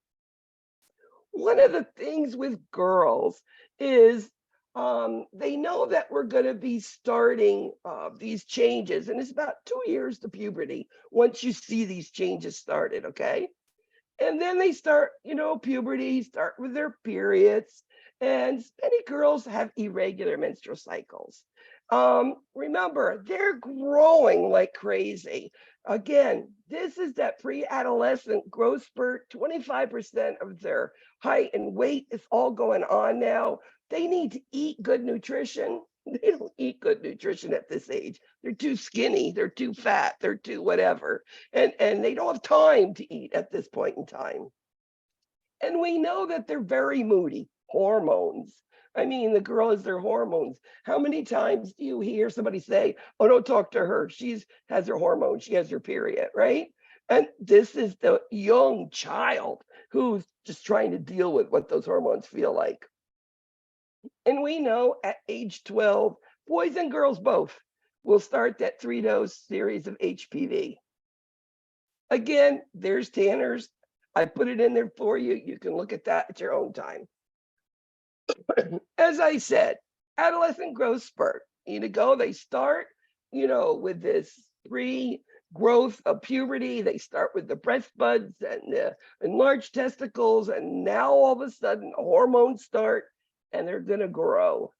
One of the things with girls is they know that we're going to be starting these changes, and it's about 2 years to puberty once you see these changes started, okay? And then they start, puberty, start with their periods, and many girls have irregular menstrual cycles. Remember, they're growing like crazy. Again, this is that pre-adolescent growth spurt, 25% of their height and weight is all going on now. They need to eat good nutrition. They don't eat good nutrition at this age. They're too skinny, they're too fat, they're too whatever. And they don't have time to eat at this point in time. And we know that they're very moody. Hormones. I mean, the girl is their hormones. How many times do you hear somebody say, oh, don't talk to her. She has her hormones. She has her period, right? And this is the young child who's just trying to deal with what those hormones feel like. And we know at age 12, boys and girls both will start that 3-dose series of HPV. Again, there's Tanner's. I put it in there for you. You can look at that at your own time. As I said, adolescent growth spurt. They start, with this pre-growth of puberty. They start with the breast buds and the enlarged testicles. And now all of a sudden hormones start and they're going to grow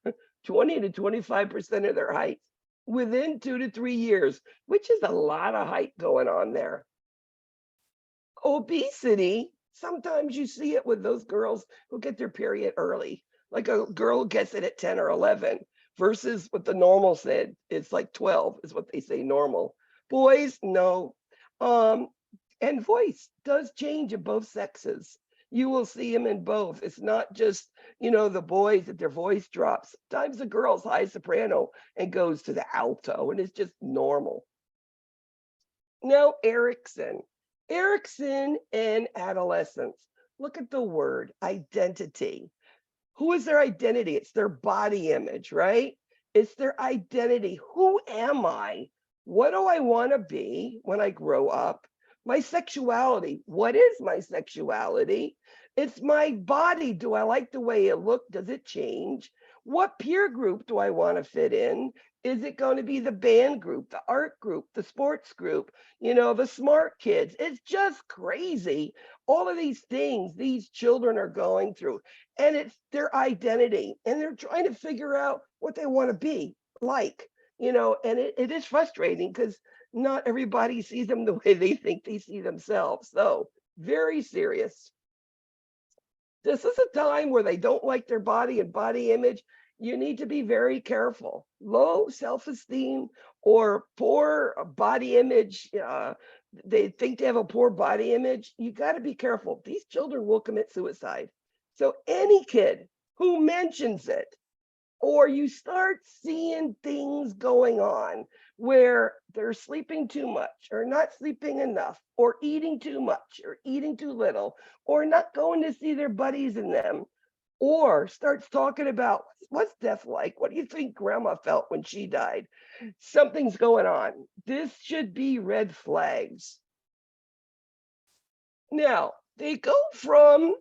20 to 25% of their height within 2 to 3 years, which is a lot of height going on there. Obesity, sometimes you see it with those girls who get their period early. Like a girl gets it at 10 or 11 versus what the normal said. It's like 12 is what they say normal. Boys, no. And voice does change in both sexes. You will see them in both. It's not just, the boys that their voice drops. Sometimes the girl's high soprano and goes to the alto, and it's just normal. Now, Erickson and adolescents. Look at the word identity. Who is their identity? It's their body image, right? It's their identity. Who am I? What do I want to be when I grow up? My sexuality. What is my sexuality? It's my body. Do I like the way it looks? Does it change? What peer group do I want to fit in? Is it going to be the band group, the art group, the sports group, the smart kids? It's just crazy. All of these things these children are going through, and it's their identity, and they're trying to figure out what they want to be like, and it is frustrating because not everybody sees them the way they think they see themselves. So very serious. This is a time where they don't like their body and body image. You need to be very careful. Low self-esteem or poor body image, they think they have a poor body image. You got to be careful. These children will commit suicide. So any kid who mentions it, or you start seeing things going on where they're sleeping too much or not sleeping enough or eating too much or eating too little or not going to see their buddies in them, or starts talking about what's death like? What do you think grandma felt when she died? Something's going on. This should be red flags. Now, they go from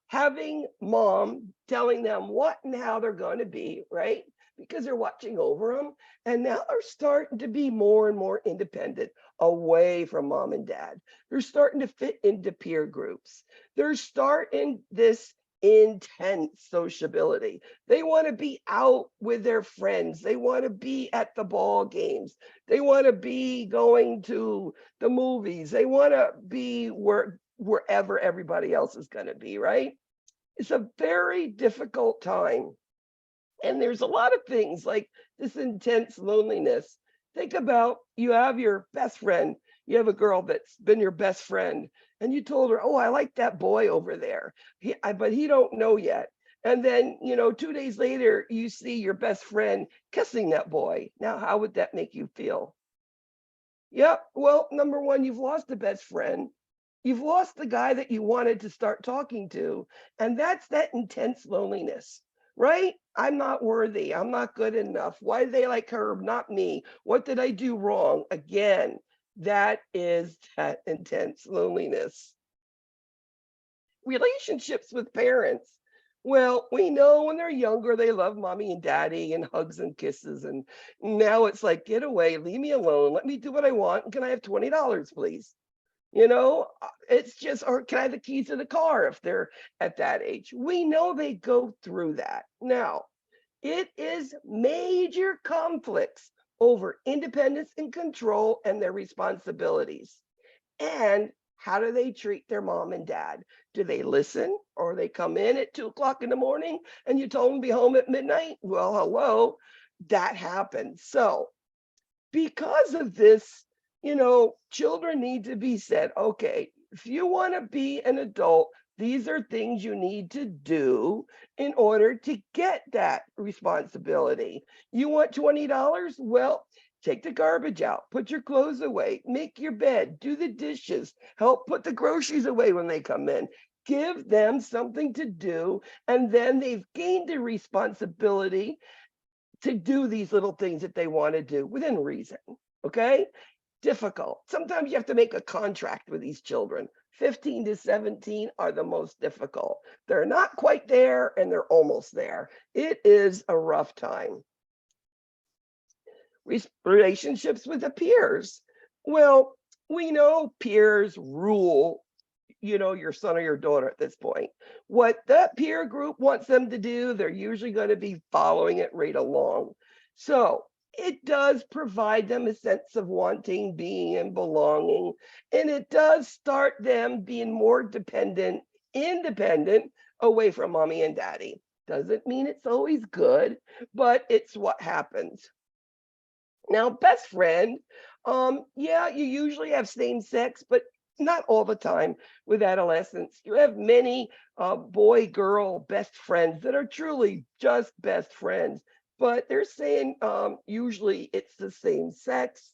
having mom telling them what and how they're going to be, right? Because they're watching over them. And now they're starting to be more and more independent away from mom and dad. They're starting to fit into peer groups. They're starting this intense sociability. They want to be out with their friends. They want to be at the ball games. They want to be going to the movies. They want to be wherever everybody else is going to be, right? It's a very difficult time. And there's a lot of things like this intense loneliness. Think about, you have your best friend, you have a girl that's been your best friend, and you told her, oh, I like that boy over there, but he don't know yet. And then, 2 days later, you see your best friend kissing that boy. Now, how would that make you feel? Yep. Well, number one, you've lost a best friend. You've lost the guy that you wanted to start talking to. And that's that intense loneliness, right? I'm not worthy. I'm not good enough. Why do they like her, not me? What did I do wrong? Again, that is that intense loneliness. Relationships with parents. Well, we know when they're younger, they love mommy and daddy and hugs and kisses. And now it's like, get away, leave me alone. Let me do what I want. Can I have $20, please? It's just, or can I have the keys to the car if they're at that age? We know they go through that. Now, it is major conflicts over independence and control and their responsibilities. And how do they treat their mom and dad? Do they listen, or they come in at 2 o'clock in the morning and you told them to be home at midnight? Well, hello, that happens. So because of this, children need to be said, okay, if you want to be an adult, these are things you need to do in order to get that responsibility. You want $20? Well, take the garbage out, put your clothes away, make your bed, do the dishes, help put the groceries away when they come in. Give them something to do, and then they've gained the responsibility to do these little things that they want to do within reason. Okay? Difficult. Sometimes you have to make a contract with these children. 15 to 17 are the most difficult. They're not quite there and they're almost there. It is a rough time. Relationships with the peers. Well, we know peers rule, your son or your daughter at this point. What that peer group wants them to do, they're usually going to be following it right along. So it does provide them a sense of wanting, being, and belonging. And it does start them being more independent, away from mommy and daddy. Doesn't mean it's always good, but it's what happens. Now, best friend, yeah, you usually have same sex, but not all the time with adolescents. You have many boy-girl best friends that are truly just best friends, but they're saying usually it's the same sex.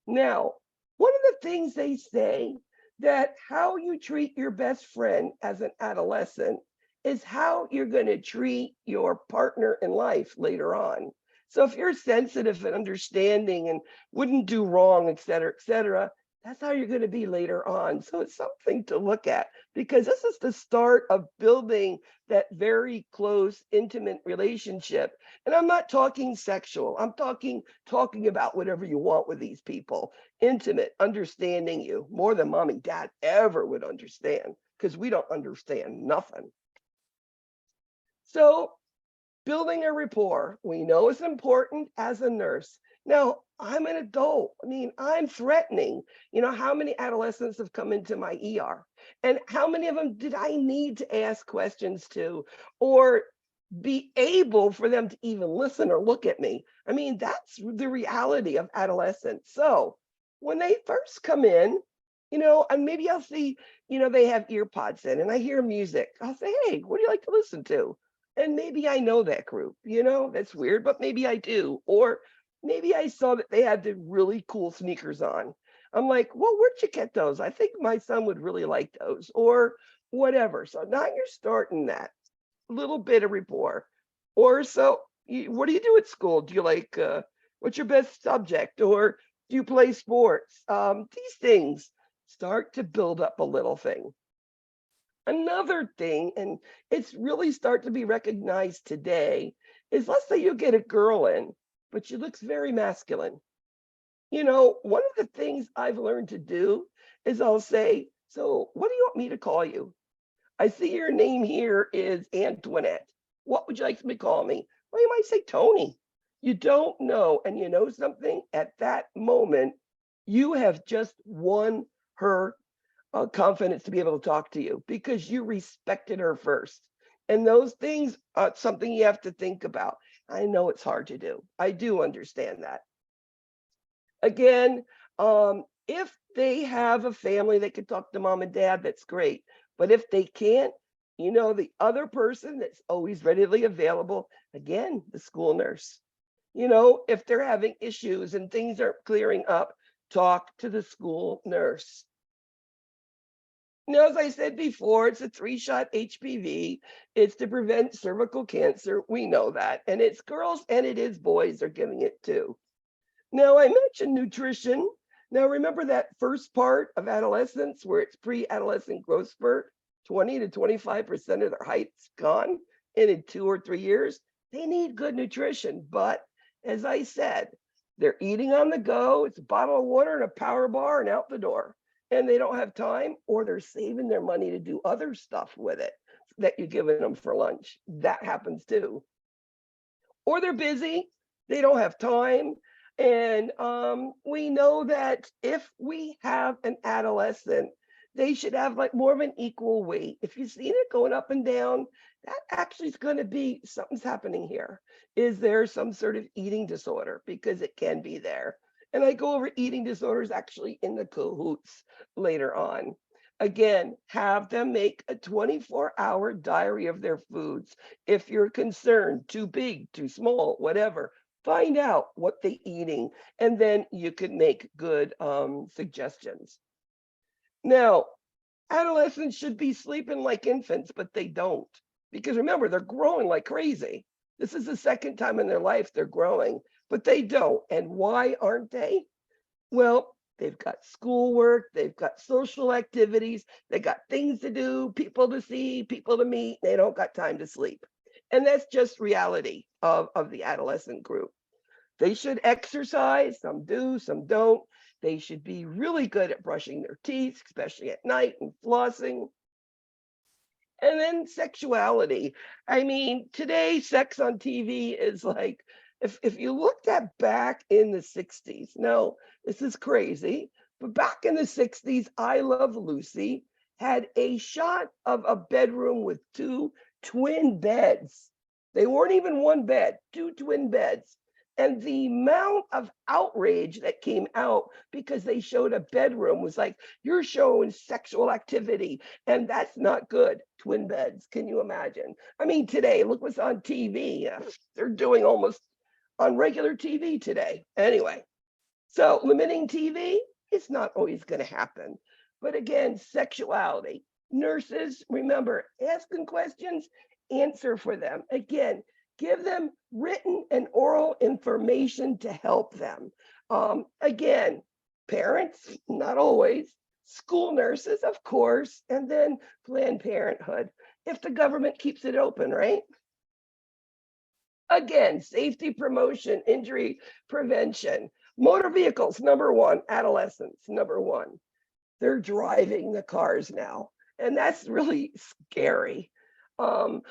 Now, One of the things they say that how you treat your best friend as an adolescent is how you're going to treat your partner in life later on. So if you're sensitive and understanding and wouldn't do wrong, et cetera, that's how you're going to be later on. So it's something to look at because this is the start of building that very close, intimate relationship. And I'm not talking sexual. I'm talking about whatever you want with these people. Intimate, understanding you more than mom and dad ever would understand because we don't understand nothing. So building a rapport, we know is important as a nurse. Now, I'm an adult. I mean, I'm threatening. You know, how many adolescents have come into my ER? And how many of them did I need to ask questions to or be able for them to even listen or look at me? I mean, that's the reality of adolescence. So when they first come in, you know, and maybe I'll see, you know, they have ear pods in and I hear music. I'll say, hey, what do you like to listen to? And maybe I know that group, you know, that's weird, but maybe I do. Or maybe I saw that they had the really cool sneakers on. I'm like, well, where'd you get those? I think my son would really like those or whatever. So now you're starting that little bit of rapport. Or so, what do you do at school? Do you like, what's your best subject? Or do you play sports? These things start to build up a little thing. Another thing, and it's really start to be recognized today, is let's say you get a girl in, but she looks very masculine. You know, one of the things I've learned to do is I'll say, so what do you want me to call you? I see your name here is Antoinette. What would you like me to call me? Well, you might say Tony. You don't know, and you know something? At that moment, you have just won her confidence to be able to talk to you because you respected her first. And those things are something you have to think about. I know it's hard to do. I do understand that. Again, if they have a family that can talk to mom and dad, that's great. But if they can't, you know, the other person that's always readily available, again, the school nurse. You know, if they're having issues and things aren't clearing up, talk to the school nurse. Now, as I said before, it's a 3-shot HPV. It's to prevent cervical cancer. We know that. And it's girls and it is boys are giving it too. Now, I mentioned nutrition. Now, remember that first part of adolescence where it's pre-adolescent growth spurt, 20 to 25% of their height's gone. And in 2 or 3 years, they need good nutrition. But as I said, they're eating on the go. It's a bottle of water and a power bar and out the door. And they don't have time, or they're saving their money to do other stuff with it that you're giving them for lunch. That happens too. Or they're busy, they don't have time. And we know that if we have an adolescent, they should have like more of an equal weight. If you've seen it going up and down, that actually is going to be something's happening here. Is there some sort of eating disorder? Because it can be there. And I go over eating disorders actually in the cahoots later on. Again, have them make a 24-hour diary of their foods. If you're concerned, too big, too small, whatever, find out what they're eating, and then you can make good suggestions. Now, adolescents should be sleeping like infants, but they don't. Because remember, they're growing like crazy. This is the second time in their life they're growing, but they don't. And why aren't they? Well, they've got schoolwork, they've got social activities, they got things to do, people to see, people to meet. They don't got time to sleep. And that's just reality of the adolescent group. They should exercise, some do, some don't. They should be really good at brushing their teeth, especially at night, and flossing. And then sexuality. I mean, today sex on TV is like, if you looked at back in the 60s, no, this is crazy, but back in the 60s, I Love Lucy had a shot of a bedroom with 2 twin beds. They weren't even one bed, 2 twin beds. And the amount of outrage that came out because they showed a bedroom was like, you're showing sexual activity, and that's not good. Twin beds, can you imagine? I mean, today, look what's on TV. They're doing almost on regular TV today. Anyway, so limiting TV, It's not always going to happen. But again, sexuality. Nurses, remember, asking questions, answer for them. Again, give them written and oral information to help them. Again, parents, not always, school nurses, of course, and then Planned Parenthood, if the government keeps it open, right? Again, safety promotion, injury prevention, motor vehicles, number one, adolescents, number one. They're driving the cars now, and that's really scary. And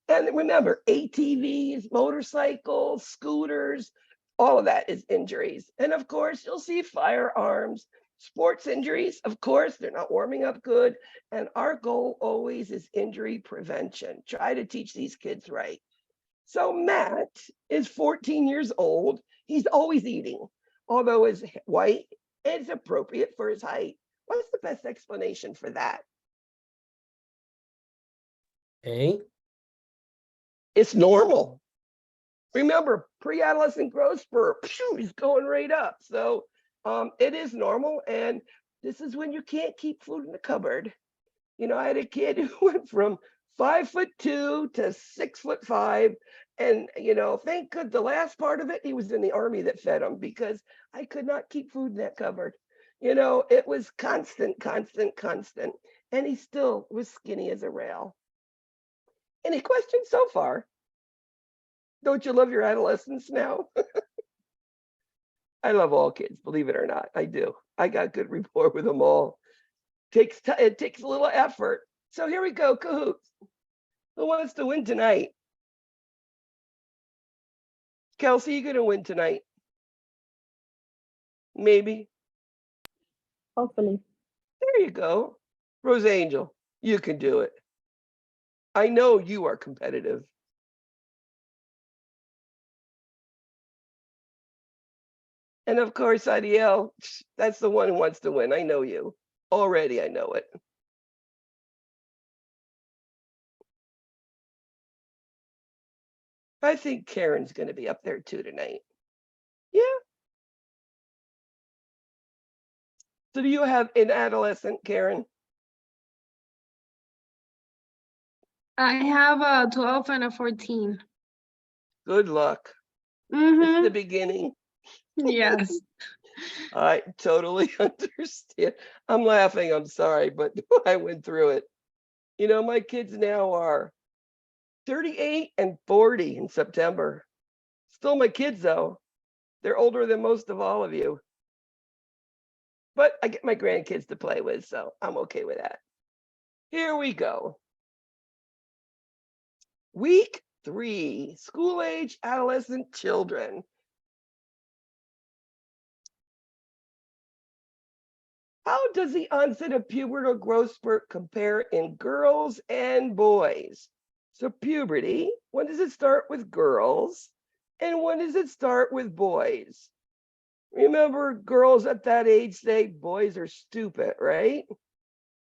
remember, ATVs, motorcycles, scooters, all of that is injuries. And of course, you'll see firearms, sports injuries. Of course, they're not warming up good. And our goal always is injury prevention. Try to teach these kids right. So Matt is 14 years old. He's always eating, although his weight is appropriate for his height. What's the best explanation for that? A, It's normal. Remember, pre-adolescent growth spurt, he's going right up. So it is normal. And this is when you can't keep food in the cupboard. You know, I had a kid who went from 5'2" to 6'5". And, you know, thank God the last part of it, he was in the army that fed him because I could not keep food in that cupboard. You know, it was constant. And he still was skinny as a rail. Any questions so far? Don't you love your adolescents now? I love all kids, believe it or not. I do. I got good rapport with them all. It takes a little effort. So here we go, cahoots. Who wants to win tonight? Kelsey, you gonna win tonight? Maybe. Hopefully. There you go. Rose Angel, you can do it. I know you are competitive. And of course, Adiel, that's the one who wants to win. I know you. Already, I know it. I think Karen's going to be up there too tonight. Yeah. So do you have an adolescent, Karen? I have a 12 and a 14. Good luck. It's Mm-hmm. the beginning. Yes. I totally understand. I'm laughing, I'm sorry, but I went through it. You know, my kids now are 38 and 40 in September. Still my kids though. They're older than most of all of you. But I get my grandkids to play with, so I'm okay with that. Here we go. Week 3, school-age adolescent children. How does the onset of pubertal growth spurt compare in girls and boys? So puberty, when does it start with girls? And when does it start with boys? Remember, girls at that age say boys are stupid, right?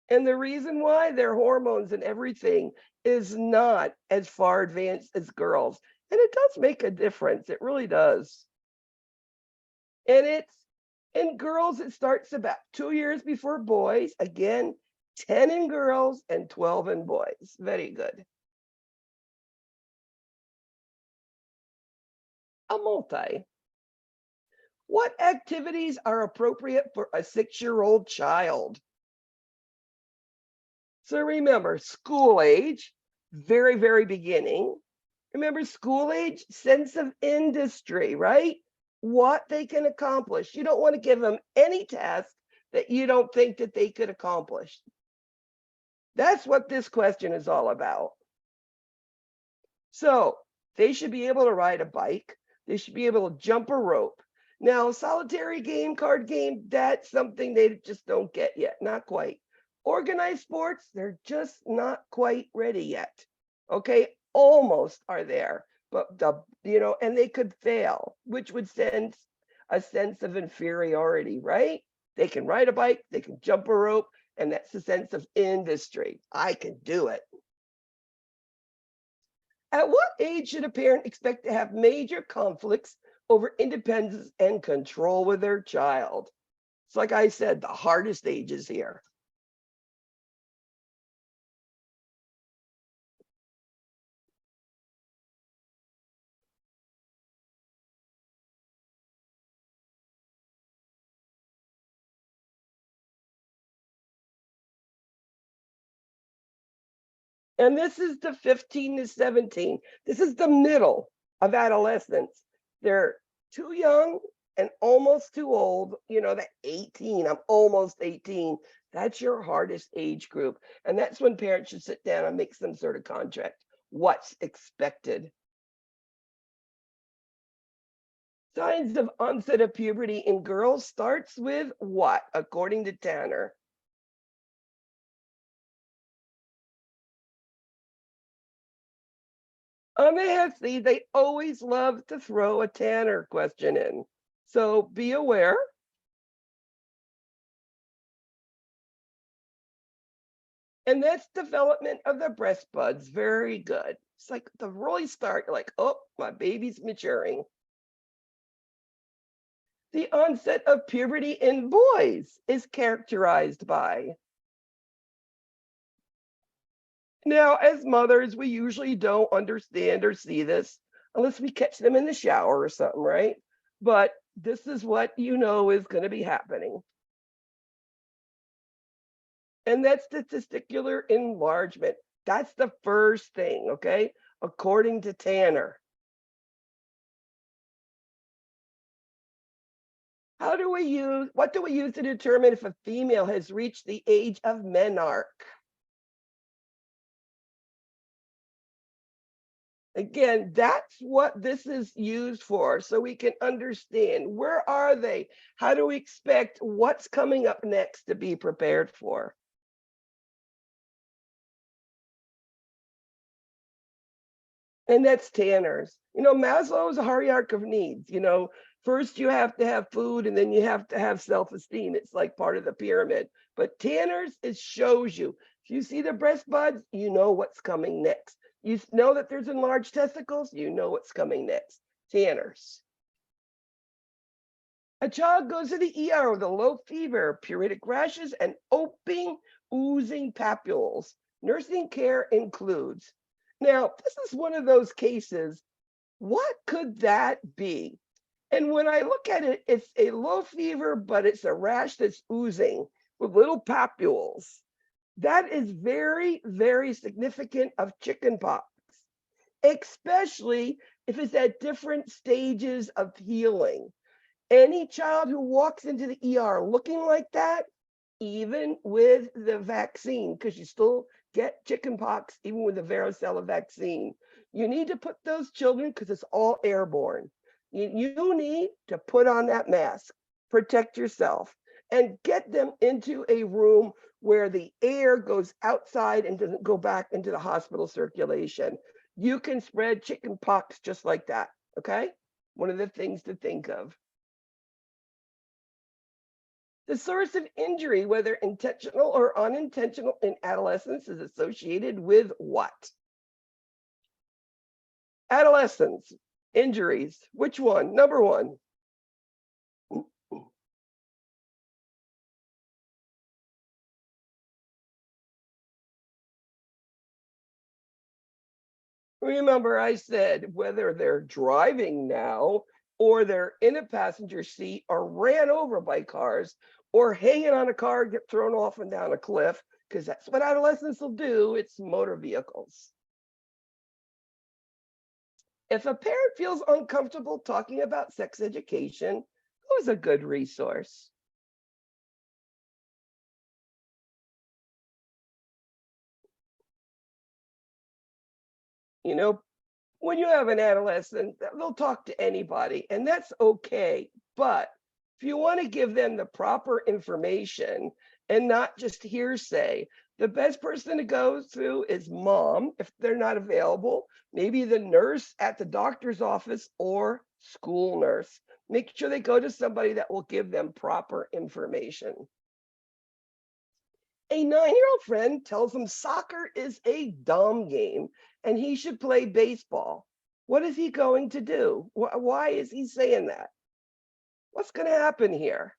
And the reason why their hormones and everything is not as far advanced as girls. And it does make a difference. It really does. And in girls, it starts about 2 years before boys. Again, 10 in girls and 12 in boys. Very good. A multi. What activities are appropriate for a 6-year-old child? So remember, school age, very, very beginning. Remember, school age, sense of industry, right? What they can accomplish. You don't want to give them any task that you don't think that they could accomplish. That's what this question is all about. So they should be able to ride a bike. They should be able to jump a rope. Now, solitary game, card game, that's something they just don't get yet. Not quite. Organized sports, they're just not quite ready yet. Okay, almost are there, but and they could fail, which would send a sense of inferiority, right? They can ride a bike, they can jump a rope, and that's the sense of industry. I can do it. At what age should a parent expect to have major conflicts over independence and control with their child? It's like I said, the hardest ages here. And this is the 15 to 17. This is the middle of adolescence. They're too young and almost too old. You know, that 18, I'm almost 18. That's your hardest age group. And that's when parents should sit down and make some sort of contract. What's expected? Signs of onset of puberty in girls starts with what, according to Tanner? On the HESI, they always love to throw a Tanner question in. So be aware. And that's development of the breast buds. Very good. It's like the really start, you're like, oh, my baby's maturing. The onset of puberty in boys is characterized by. Now, as mothers, we usually don't understand or see this unless we catch them in the shower or something, right? But this is what you know is going to be happening. And that's the testicular enlargement. That's the first thing, okay? According to Tanner. What do we use to determine if a female has reached the age of menarche? Again, that's what this is used for, so we can understand where are they? How do we expect what's coming up next to be prepared for? And that's Tanner's. You know, Maslow's hierarchy of needs. You know, first you have to have food and then you have to have self-esteem. It's like part of the pyramid. But Tanner's, it shows you. If you see the breast buds, you know what's coming next. You know that there's enlarged testicles, you know what's coming next. Tanner's. A child goes to the ER with a low fever, pruritic rashes, and oozing papules. Nursing care includes. Now, this is one of those cases. What could that be? And when I look at it, it's a low fever, but it's a rash that's oozing with little papules. That is very, very significant of chickenpox, especially if it's at different stages of healing. Any child who walks into the ER looking like that, even with the vaccine, because you still get chickenpox even with the varicella vaccine, you need to put those children, because it's all airborne. You need to put on that mask, protect yourself, and get them into a room where the air goes outside and doesn't go back into the hospital circulation. You can spread chickenpox just like that, okay? One of the things to think of. The source of injury, whether intentional or unintentional in adolescence, is associated with what? Adolescence, injuries, which one? Number one. Remember, I said whether they're driving now or they're in a passenger seat or ran over by cars or hanging on a car, get thrown off and down a cliff, because that's what adolescents will do. It's motor vehicles. If a parent feels uncomfortable talking about sex education, who's a good resource? You know, when you have an adolescent, they'll talk to anybody, and that's okay. But if you want to give them the proper information and not just hearsay, the best person to go through is mom, if they're not available, maybe the nurse at the doctor's office or school nurse. Make sure they go to somebody that will give them proper information. A 9-year-old friend tells him soccer is a dumb game and he should play baseball. What is he going to do? Why is he saying that? What's going to happen here?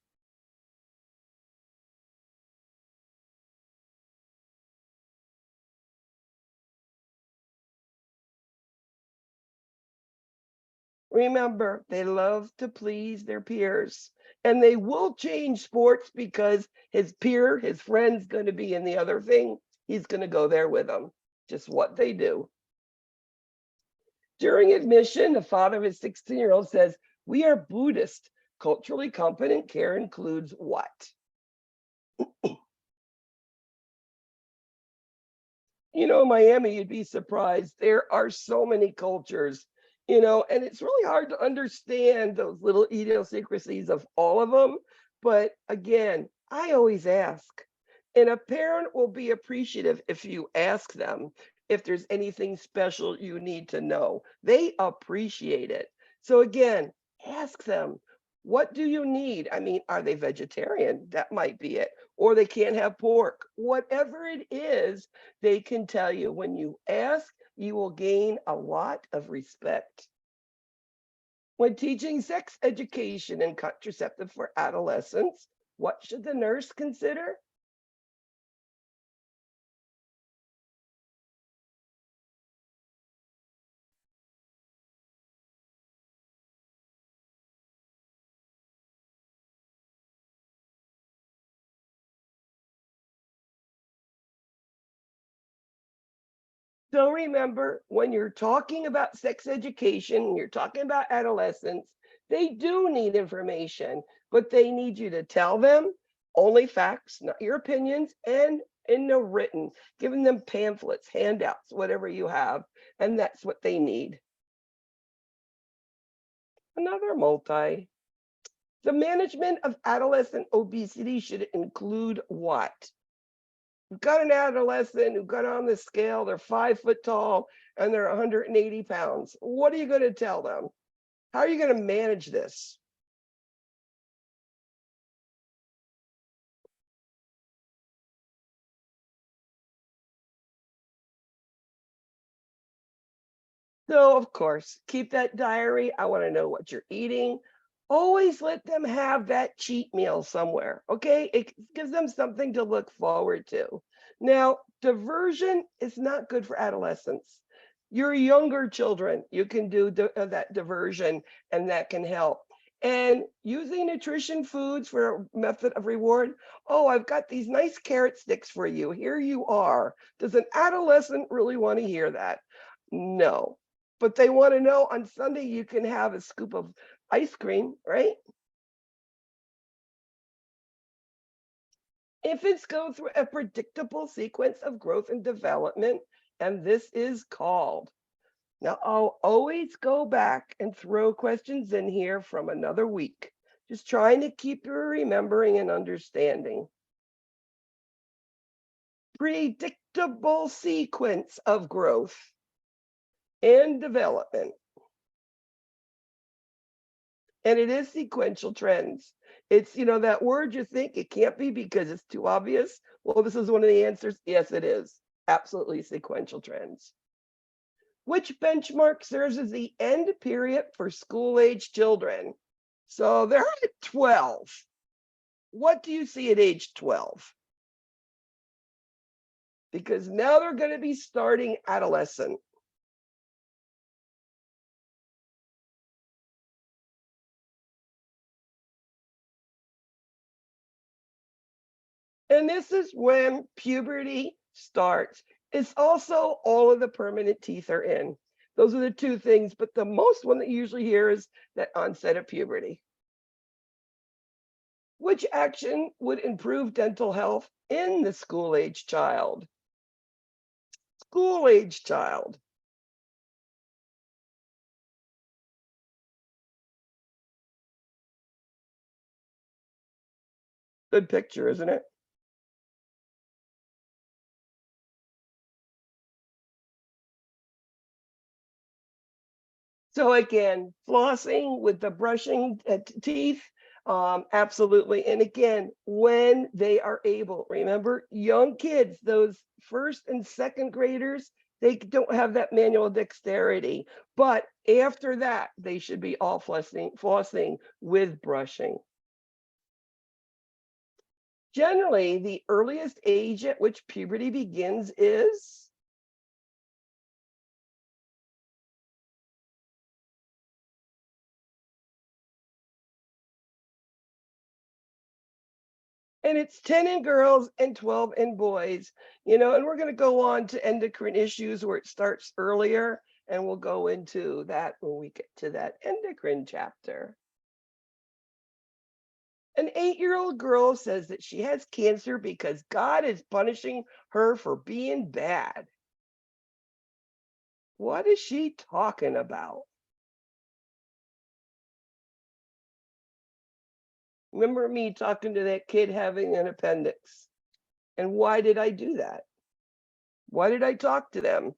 Remember, they love to please their peers, and they will change sports because his friend's going to be in the other thing. He's going to go there with them. Just what they do. During admission, the father of his 16-year-old says, "We are Buddhist. Culturally competent care includes what?" You know, Miami, you'd be surprised. There are so many cultures, and it's really hard to understand those little idiosyncrasies of all of them. But again, I always ask. And a parent will be appreciative if you ask them if there's anything special you need to know. They appreciate it. So again, ask them, what do you need? I mean, are they vegetarian? That might be it. Or they can't have pork. Whatever it is, they can tell you. When you ask, you will gain a lot of respect. When teaching sex education and contraceptive for adolescents, what should the nurse consider? So remember, when you're talking about sex education, you're talking about adolescents, they do need information, but they need you to tell them only facts, not your opinions, and in the written, giving them pamphlets, handouts, whatever you have, and that's what they need. Another multi. The management of adolescent obesity should include what? You've got an adolescent who got on the scale, they're 5 foot tall, and they're 180 pounds. What are you going to tell them? How are you going to manage this? So, of course, keep that diary. I want to know what you're eating. Always let them have that cheat meal somewhere, okay? It gives them something to look forward to. Now, diversion is not good for adolescents. Your younger children, you can do that diversion, and that can help. And using nutrition foods for a method of reward. Oh, I've got these nice carrot sticks for you. Here you are. Does an adolescent really want to hear that? No. But they want to know on Sunday you can have a scoop of ice cream, right? Infants go through a predictable sequence of growth and development, and this is called. Now, I'll always go back and throw questions in here from another week, just trying to keep you remembering and understanding. Predictable sequence of growth and development. And it is sequential trends. It's, that word you think it can't be because it's too obvious. Well, this is one of the answers. Yes, it is. Absolutely sequential trends. Which benchmark serves as the end period for school-age children? So they're at 12. What do you see at age 12? Because now they're going to be starting adolescent. And this is when puberty starts. It's also all of the permanent teeth are in. Those are the two things, but the most one that you usually hear is that onset of puberty. Which action would improve dental health in the school-age child? School-age child. Good picture, isn't it? So again, flossing with the brushing teeth, absolutely. And again, when they are able, remember, young kids, those first and second graders, they don't have that manual dexterity. But after that, they should be all flossing with brushing. Generally, the earliest age at which puberty begins is? And it's 10 in girls and 12 in boys, and we're going to go on to endocrine issues where it starts earlier, and we'll go into that when we get to that endocrine chapter. An 8-year-old girl says that she has cancer because God is punishing her for being bad. What is she talking about? Remember me talking to that kid having an appendix? And why did I do that? Why did I talk to them?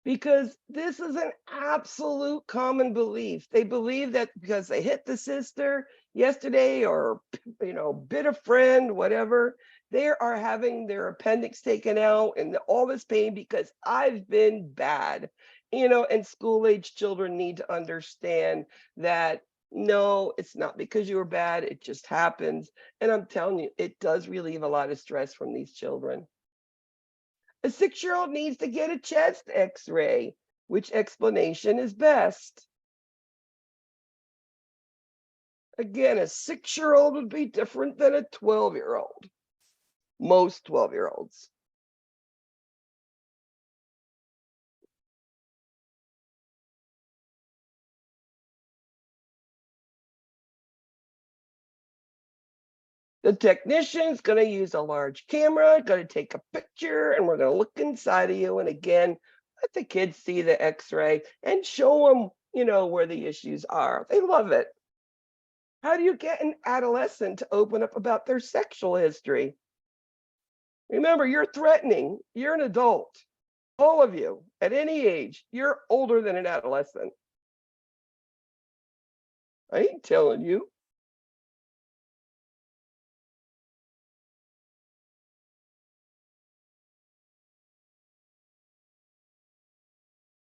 Because this is an absolute common belief. They believe that because they hit the sister yesterday or, bit a friend, whatever, they are having their appendix taken out and all this pain because I've been bad. And school-age children need to understand that no, it's not because you were bad, it just happens. And I'm telling you, it does relieve a lot of stress from these children. A 6-year-old needs to get a chest X-ray. Which explanation is best? Again, a 6-year-old would be different than a 12-year-old. Most 12-year-olds. The technician's going to use a large camera, going to take a picture, and we're going to look inside of you. And again, let the kids see the X-ray and show them, where the issues are. They love it. How do you get an adolescent to open up about their sexual history? Remember, you're threatening. You're an adult. All of you, at any age, you're older than an adolescent. I ain't telling you.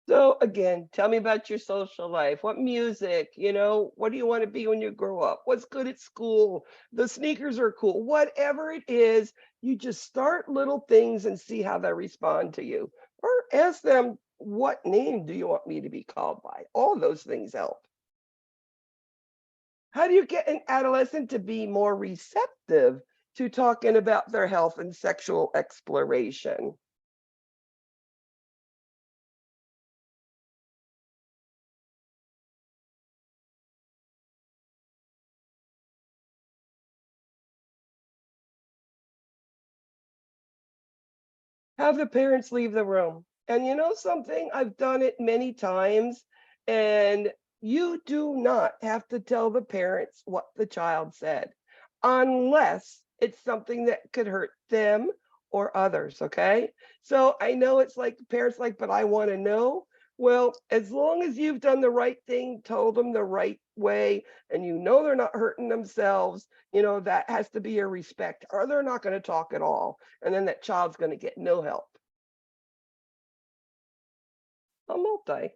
So again, tell me about your social life. What music, what do you want to be when you grow up? What's good at school? The sneakers are cool. Whatever it is, you just start little things and see how they respond to you. Or ask them, what name do you want me to be called by? All those things help. How do you get an adolescent to be more receptive to talking about their health and sexual exploration? Have the parents leave the room. And you know something? I've done it many times, and you do not have to tell the parents what the child said unless it's something that could hurt them or others, okay? So I know it's like parents like, but I want to know. Well, as long as you've done the right thing, told them the right way, and they're not hurting themselves, that has to be your respect, or they're not going to talk at all. And then that child's going to get no help. A multi.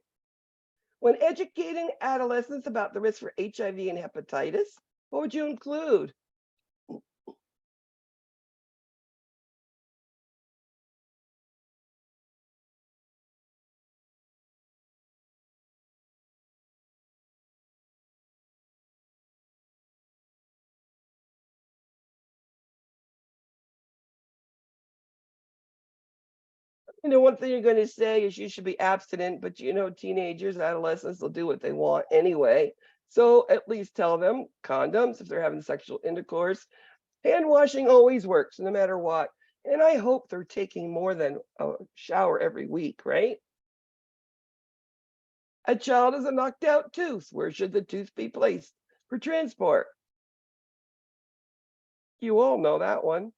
When educating adolescents about the risk for HIV and hepatitis, what would you include? One thing you're going to say is you should be abstinent, but teenagers, adolescents will do what they want anyway. So at least tell them condoms if they're having sexual intercourse. Hand washing always works, no matter what. And I hope they're taking more than a shower every week, right? A child has a knocked out tooth. Where should the tooth be placed for transport? You all know that one.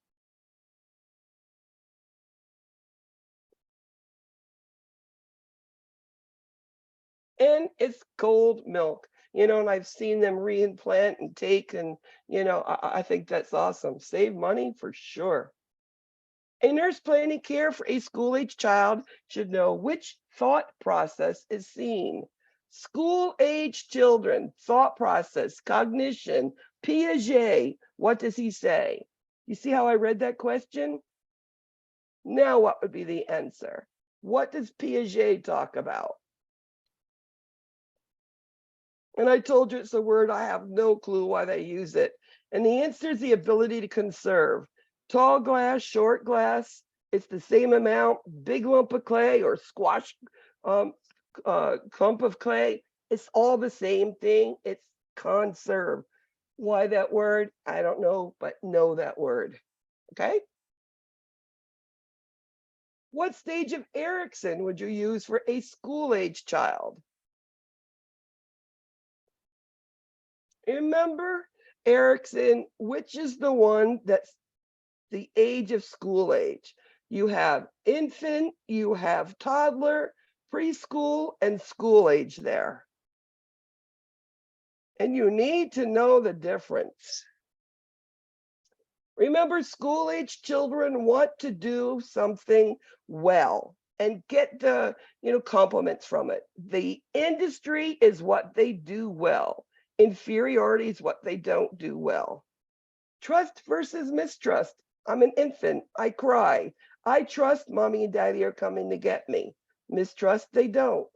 And it's cold milk, and I've seen them reimplant and take, and, I think that's awesome. Save money for sure. A nurse planning care for a school-age child should know which thought process is seen. School-age children, thought process, cognition, Piaget. What does he say? You see how I read that question? Now what would be the answer? What does Piaget talk about? And I told you it's a word I have no clue why they use it. And the answer is the ability to conserve. Tall glass, short glass, it's the same amount. Big lump of clay or squash clump of clay, it's all the same thing. It's conserve. Why that word? I don't know, but know that word. Okay. What stage of Erikson would you use for a school-age child? Remember Erikson, which is the one that's the age of school age? You have infant, you have toddler, preschool, and school age there. And you need to know the difference. Remember, school age children want to do something well and get the compliments from it. The industry is what they do well. Inferiority is what they don't do well. Trust versus mistrust. I'm an infant. I cry. I trust mommy and daddy are coming to get me. Mistrust, they don't.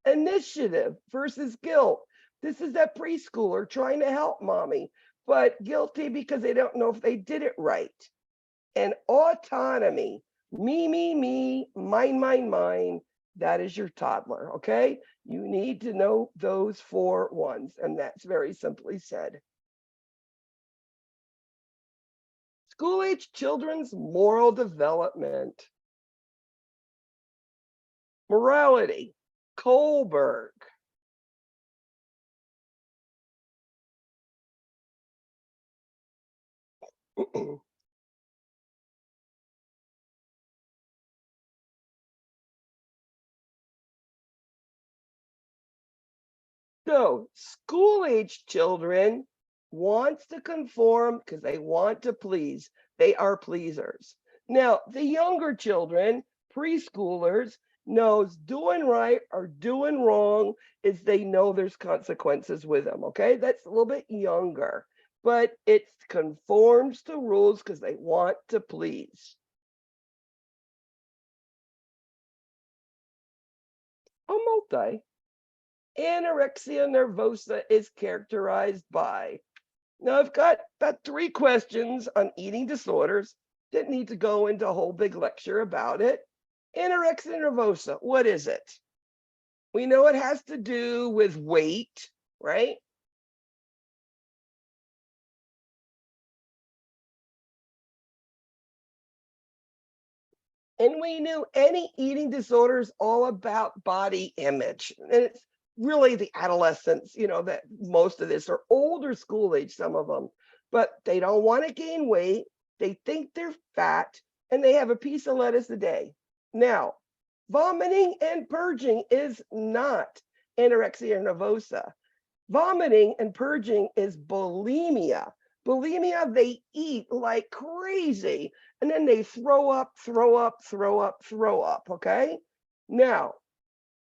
Initiative versus guilt. This is that preschooler trying to help mommy, but guilty because they don't know if they did it right. And autonomy. Me, mine. That is your toddler, okay? You need to know those 4 ones, and that's very simply said. School-age children's moral development. Morality, Kohlberg. So school-age children wants to conform because they want to please. They are pleasers. Now, the younger children, preschoolers, knows doing right or doing wrong is they know there's consequences with them, okay? That's a little bit younger, but it conforms to rules because they want to please. A multi. Anorexia nervosa is characterized by. Now, I've got about 3 questions on eating disorders. Didn't need to go into a whole big lecture about it. Anorexia nervosa, what is it? We know it has to do with weight, right? And we knew any eating disorder is all about body image. And it's really the adolescents, that most of this are older school age, some of them, but they don't want to gain weight. They think they're fat and they have a piece of lettuce a day. Now, vomiting and purging is not anorexia nervosa. Vomiting and purging is bulimia. Bulimia, they eat like crazy, and then they throw up, okay? Now,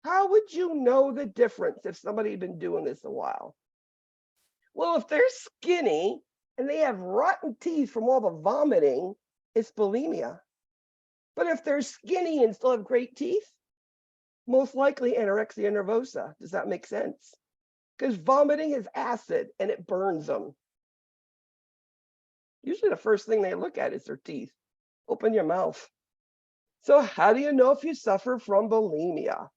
how would you know the difference if somebody had been doing this a while? Well, if they're skinny and they have rotten teeth from all the vomiting, it's bulimia. But if they're skinny and still have great teeth, most likely anorexia nervosa. Does that make sense? Because vomiting is acid and it burns them. Usually the first thing they look at is their teeth. Open your mouth. So how do you know if you suffer from bulimia?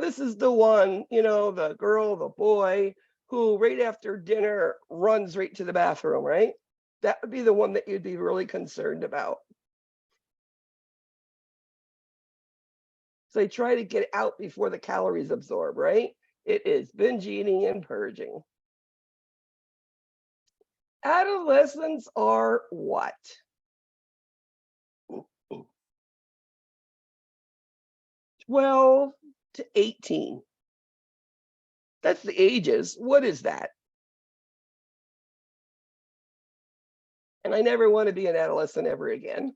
This is the one, the girl, the boy who right after dinner runs right to the bathroom, right? That would be the one that you'd be really concerned about. So they try to get out before the calories absorb, right? It is binge eating and purging. Adolescents are what? Mm-mm. 12 to 18. That's the ages. What is that? And I never want to be an adolescent ever again.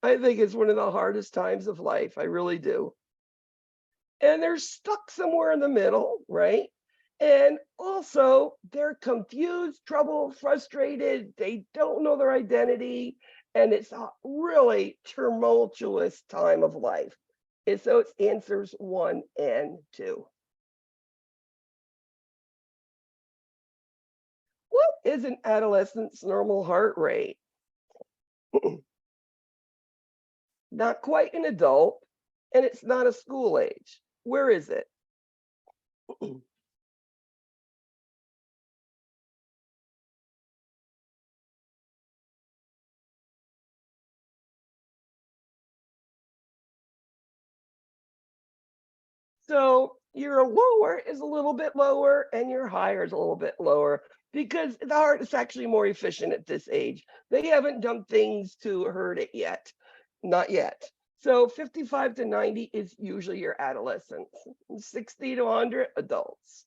I think it's one of the hardest times of life. I really do. And they're stuck somewhere in the middle, right? And also, they're confused, troubled, frustrated. They don't know their identity. And it's a really tumultuous time of life. And so it's answers 1 and 2. What is an adolescent's normal heart rate? Not quite an adult, and it's not a school age. Where is it? So your lower is a little bit lower and your higher is a little bit lower because the heart is actually more efficient at this age. They haven't done things to hurt it yet. Not yet. So 55 to 90 is usually your adolescents, 60 to 100 adults.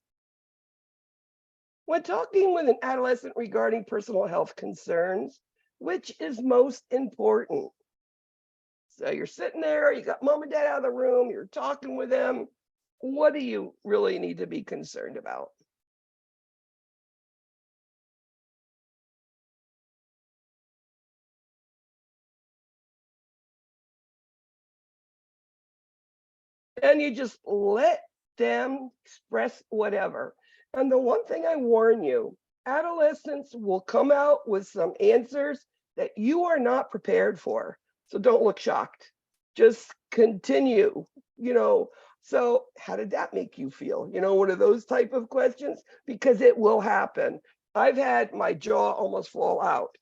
When talking with an adolescent regarding personal health concerns, which is most important? So you're sitting there, you got mom and dad out of the room, you're talking with them. What do you really need to be concerned about? And you just let them express whatever. And the one thing I warn you, adolescents will come out with some answers that you are not prepared for. So don't look shocked. Just continue, So how did that make you feel? One of those type of questions, because it will happen. I've had my jaw almost fall out.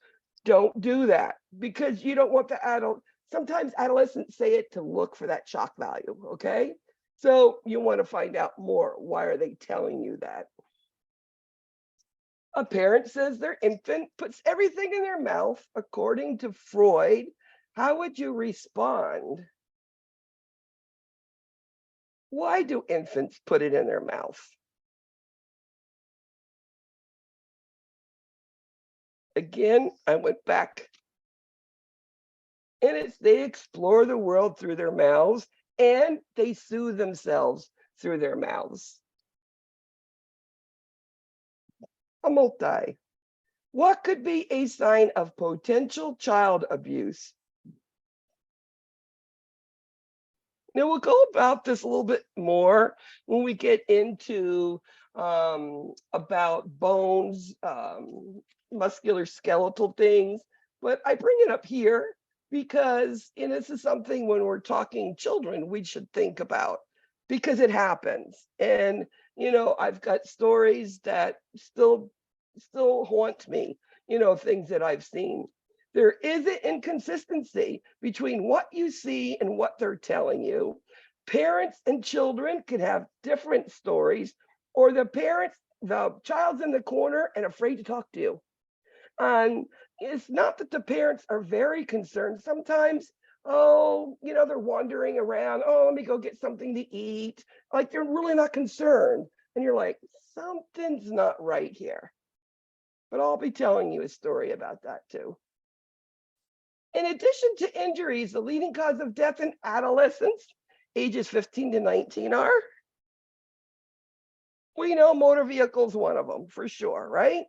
Don't do that because you don't want the adult. Sometimes adolescents say it to look for that shock value, okay? So you want to find out more. Why are they telling you that? A parent says their infant puts everything in their mouth, according to Freud. How would you respond? Why do infants put it in their mouth? Again, I went back. And it's they explore the world through their mouths and they soothe themselves through their mouths. A multi. What could be a sign of potential child abuse? Now we'll go about this a little bit more when we get into about bones, muscular skeletal things, but I bring it up here because this is something when we're talking children, we should think about because it happens. And, I've got stories that still haunt me, things that I've seen. There is an inconsistency between what you see and what they're telling you. Parents and children could have different stories, or the child's in the corner and afraid to talk to you. And it's not that the parents are very concerned. Sometimes, they're wandering around. Oh, let me go get something to eat. Like they're really not concerned. And you're like, something's not right here. But I'll be telling you a story about that too. In addition to injuries, the leading cause of death in adolescents, ages 15 to 19 are, we know motor vehicles, one of them for sure, right?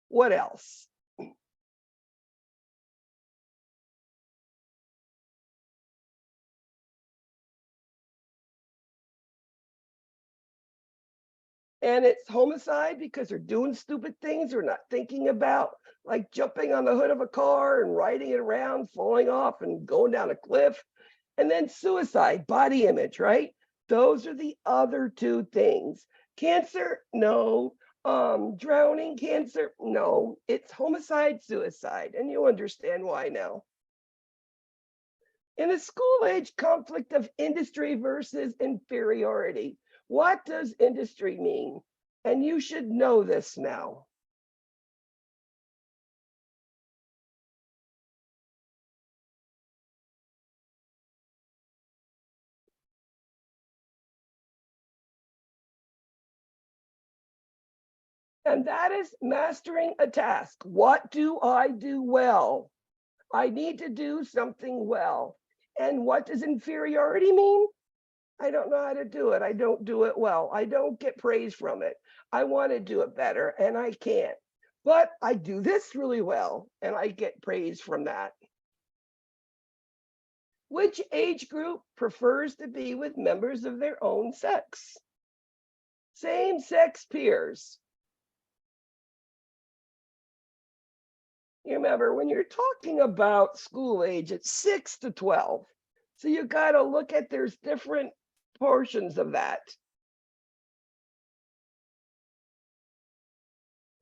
What else? And it's homicide because they're doing stupid things they're not thinking about, like jumping on the hood of a car and riding it around, falling off and going down a cliff. And then suicide, body image, right? Those are the other two things. Cancer, no. Drowning, cancer, no. It's homicide, suicide, and you'll understand why now. In a school age conflict of industry versus inferiority, what does industry mean? And you should know this now. And that is mastering a task. What do I do well? I need to do something well. And what does inferiority mean? I don't know how to do it. I don't do it well. I don't get praise from it. I want to do it better and I can't. But I do this really well and I get praise from that. Which age group prefers to be with members of their own sex? Same-sex peers. You remember, when you're talking about school age, it's 6 to 12. So you got to look at there's different portions of that.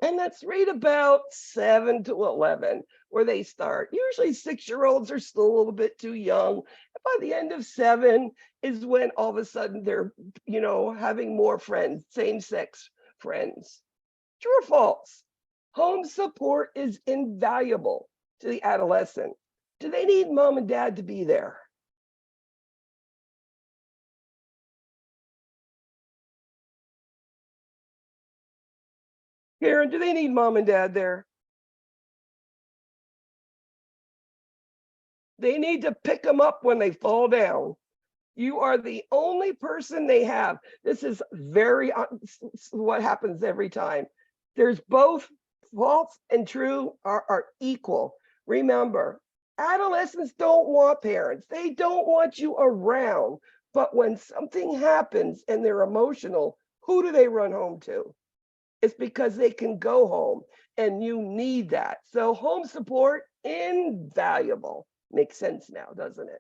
And that's right about 7 to 11 where they start. Usually 6-year-olds are still a little bit too young. And by the end of 7 is when all of a sudden they're, having more friends, same-sex friends. True or false? Home support is invaluable to the adolescent. Do they need mom and dad to be there? Karen, do they need mom and dad there? They need to pick them up when they fall down. You are the only person they have. This is what happens every time. There's both false and true are equal. Remember, adolescents don't want parents. They don't want you around. But when something happens and they're emotional, who do they run home to? It's because they can go home, and you need that. So home support, invaluable. Makes sense now, doesn't it?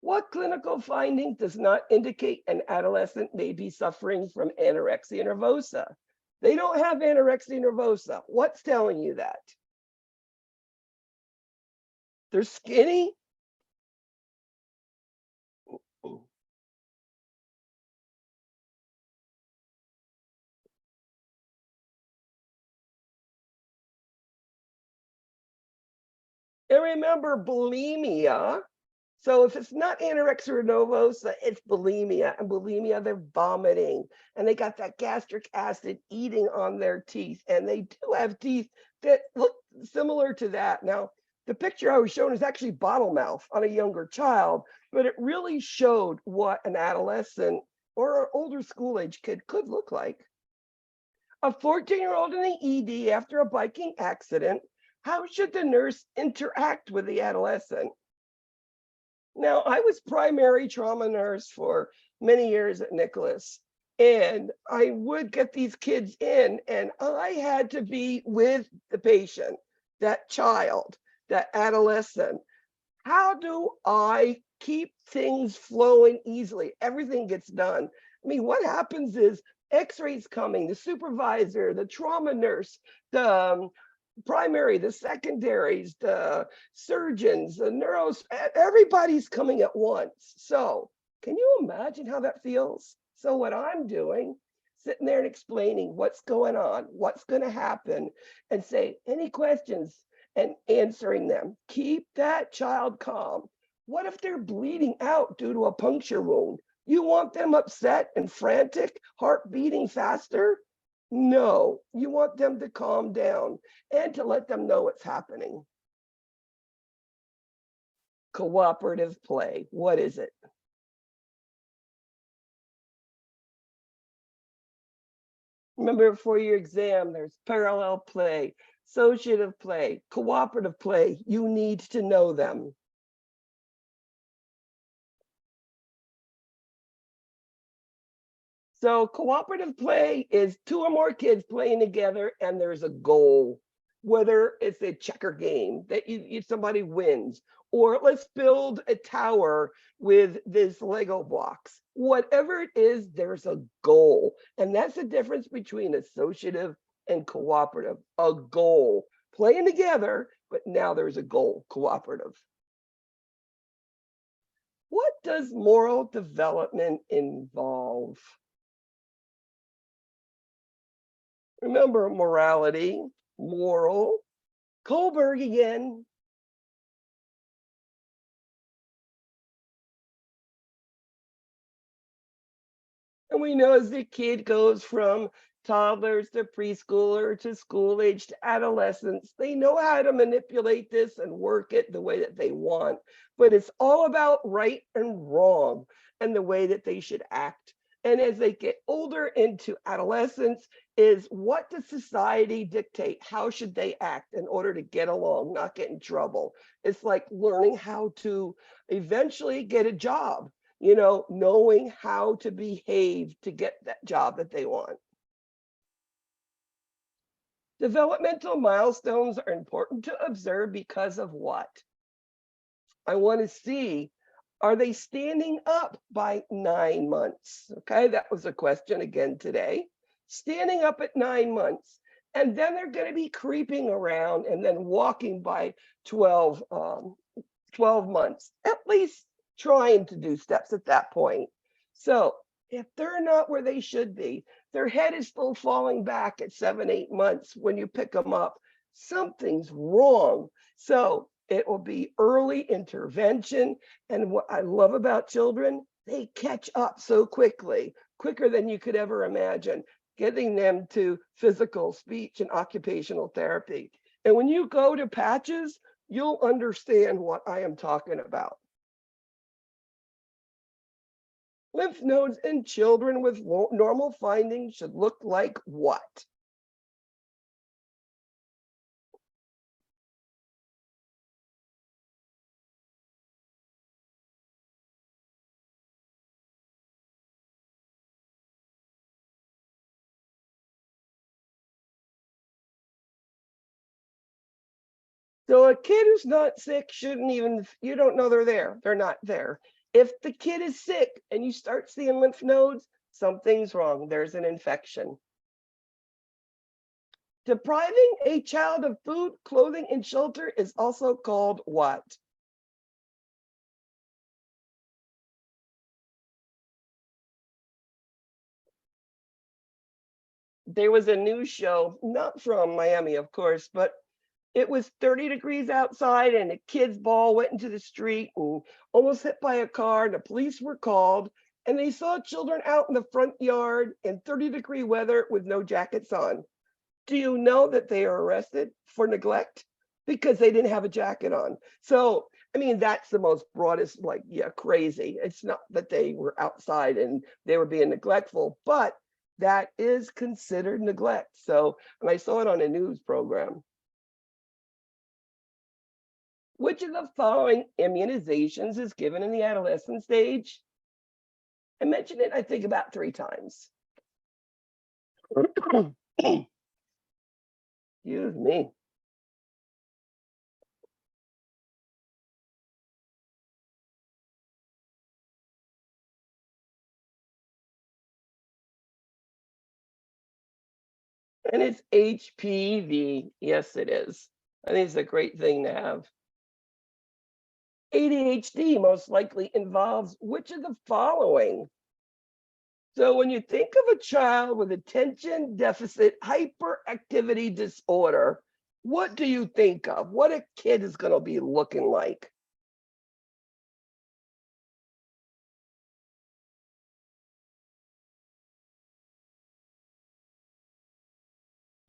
What clinical finding does not indicate an adolescent may be suffering from anorexia nervosa? They don't have anorexia nervosa. What's telling you that? They're skinny? And remember, bulimia. So if it's not anorexia nervosa, it's bulimia. And bulimia, they're vomiting. And they got that gastric acid eating on their teeth. And they do have teeth that look similar to that. Now, the picture I was shown is actually bottle mouth on a younger child, but it really showed what an adolescent or an older school age kid could look like. A 14-year-old in the ED after a biking accident, how should the nurse interact with the adolescent? Now, I was primary trauma nurse for many years at Nicholas, and I would get these kids in, and I had to be with the patient, that child, that adolescent. How do I keep things flowing easily? Everything gets done. I mean, what happens is x-rays coming, the supervisor, the trauma nurse, the primary, the secondaries, the surgeons, the neuros, everybody's coming at once. So can you imagine how that feels? So what I'm doing, sitting there and explaining what's going on, what's going to happen, and say, any questions, and answering them. Keep that child calm. What if they're bleeding out due to a puncture wound? You want them upset and frantic, heart beating faster? No, you want them to calm down and to let them know what's happening. Cooperative play, what is it? Remember, for your exam, there's parallel play, associative play, cooperative play. You need to know them. So cooperative play is 2 or more kids playing together and there's a goal, whether it's a checker game that somebody wins, or let's build a tower with this Lego blocks. Whatever it is, there's a goal. And that's the difference between associative and cooperative. A goal, playing together, but now there's a goal, cooperative. What does moral development involve? Remember, morality, moral, Kohlberg again. And we know as the kid goes from toddlers to preschooler to school age to adolescence, they know how to manipulate this and work it the way that they want. But it's all about right and wrong and the way that they should act. And as they get older into adolescence, is what does society dictate? How should they act in order to get along, not get in trouble? It's like learning how to eventually get a job, knowing how to behave to get that job that they want. Developmental milestones are important to observe because of what? I want to see, are they standing up by 9 months? Okay, that was a question again today. Standing up at 9 months, and then they're going to be creeping around and then walking by 12 months, at least trying to do steps at that point. So if they're not where they should be, their head is still falling back at 7, 8 months when you pick them up, something's wrong. So it will be early intervention. And what I love about children, they catch up so quickly, quicker than you could ever imagine, getting them to physical, speech, and occupational therapy. And when you go to Patches, you'll understand what I am talking about. Lymph nodes in children with normal findings should look like what? So a kid who's not sick shouldn't even, you don't know they're there. They're not there. If the kid is sick and you start seeing lymph nodes, something's wrong. There's an infection. Depriving a child of food, clothing, and shelter is also called what? There was a news show, not from Miami, of course, but it was 30 degrees outside and a kid's ball went into the street and almost hit by a car. The police were called and they saw children out in the front yard in 30-degree weather with no jackets on. Do you know that they are arrested for neglect? Because they didn't have a jacket on. So, I mean, that's the most broadest, like, yeah, crazy. It's not that they were outside and they were being neglectful, but that is considered neglect. So, and I saw it on a news program. Which of the following immunizations is given in the adolescent stage? I mentioned it, I think, about 3 times. Excuse me. And it's HPV. Yes, it is. I think it's a great thing to have. ADHD most likely involves which of the following? So when you think of a child with attention deficit hyperactivity disorder, what do you think of? What a kid is going to be looking like?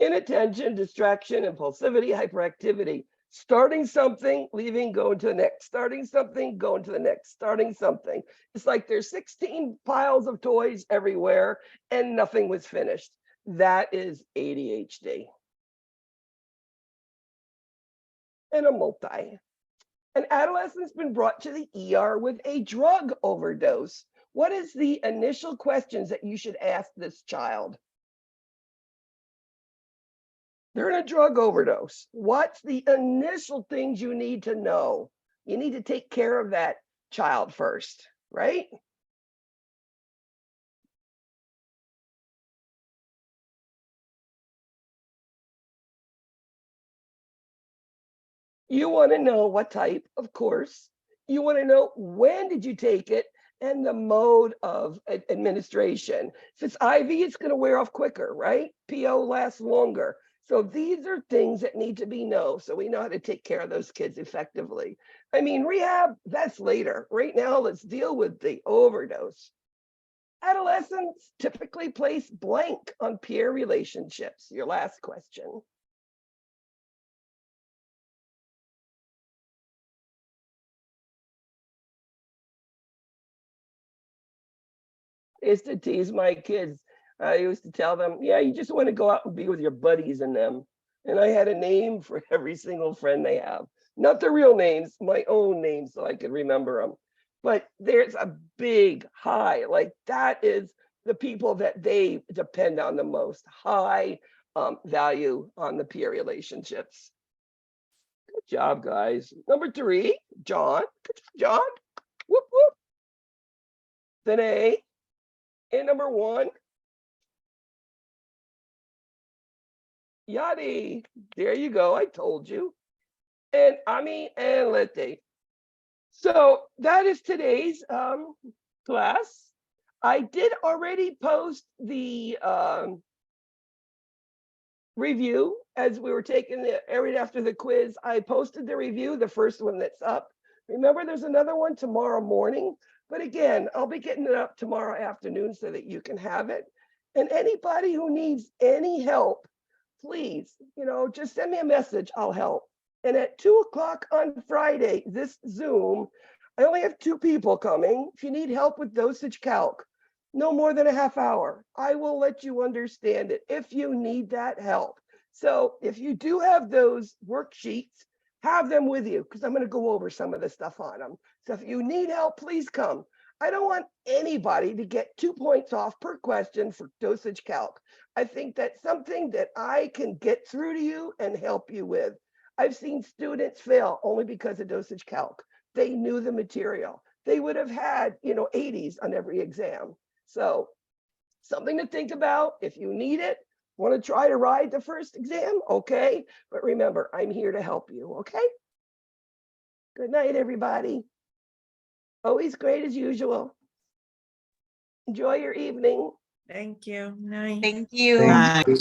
Inattention, distraction, impulsivity, hyperactivity. Starting something, leaving, going to the next. Starting something, going to the next. Starting something. It's like there's 16 piles of toys everywhere and nothing was finished. That is ADHD. And a multi. An adolescent's been brought to the ER with a drug overdose. What is the initial questions that you should ask this child? They're in a drug overdose. What's the initial things you need to know? You need to take care of that child first, right? You want to know what type, of course. You want to know when did you take it and the mode of administration. If it's IV, it's going to wear off quicker, right? PO lasts longer. So these are things that need to be known so we know how to take care of those kids effectively. I mean, rehab, that's later. Right now, let's deal with the overdose. Adolescents typically place blank on peer relationships. Your last question. I used to tease my kids. I used to tell them, yeah, you just want to go out and be with your buddies and them. And I had a name for every single friend they have. Not the real names, my own names, so I could remember them. But there's a big high, like that is the people that they depend on the most, high value on the peer relationships. Good job, guys. Number 3, John. Good job, John. Whoop, whoop. Then A. And number 1, Yadi. There you go. I told you. And Ami and Letty. So that is today's class. I did already post the review as we were taking the right after the quiz. I posted the review, the first one that's up. Remember, there's another one tomorrow morning. But again, I'll be getting it up tomorrow afternoon so that you can have it. And anybody who needs any help, please, just send me a message. I'll help. And at 2:00 on Friday, this Zoom, I only have 2 people coming. If you need help with dosage calc, no more than a half hour. I will let you understand it if you need that help. So if you do have those worksheets, have them with you because I'm going to go over some of the stuff on them. So if you need help, please come. I don't want anybody to get 2 points off per question for dosage calc. I think that's something that I can get through to you and help you with. I've seen students fail only because of dosage calc. They knew the material. They would have had, 80s on every exam. So something to think about. If you need it, want to try to ride the first exam, okay? But remember, I'm here to help you, okay? Good night, everybody. Always great as usual. Enjoy your evening. Thank you. Night. Thank you. Thank you.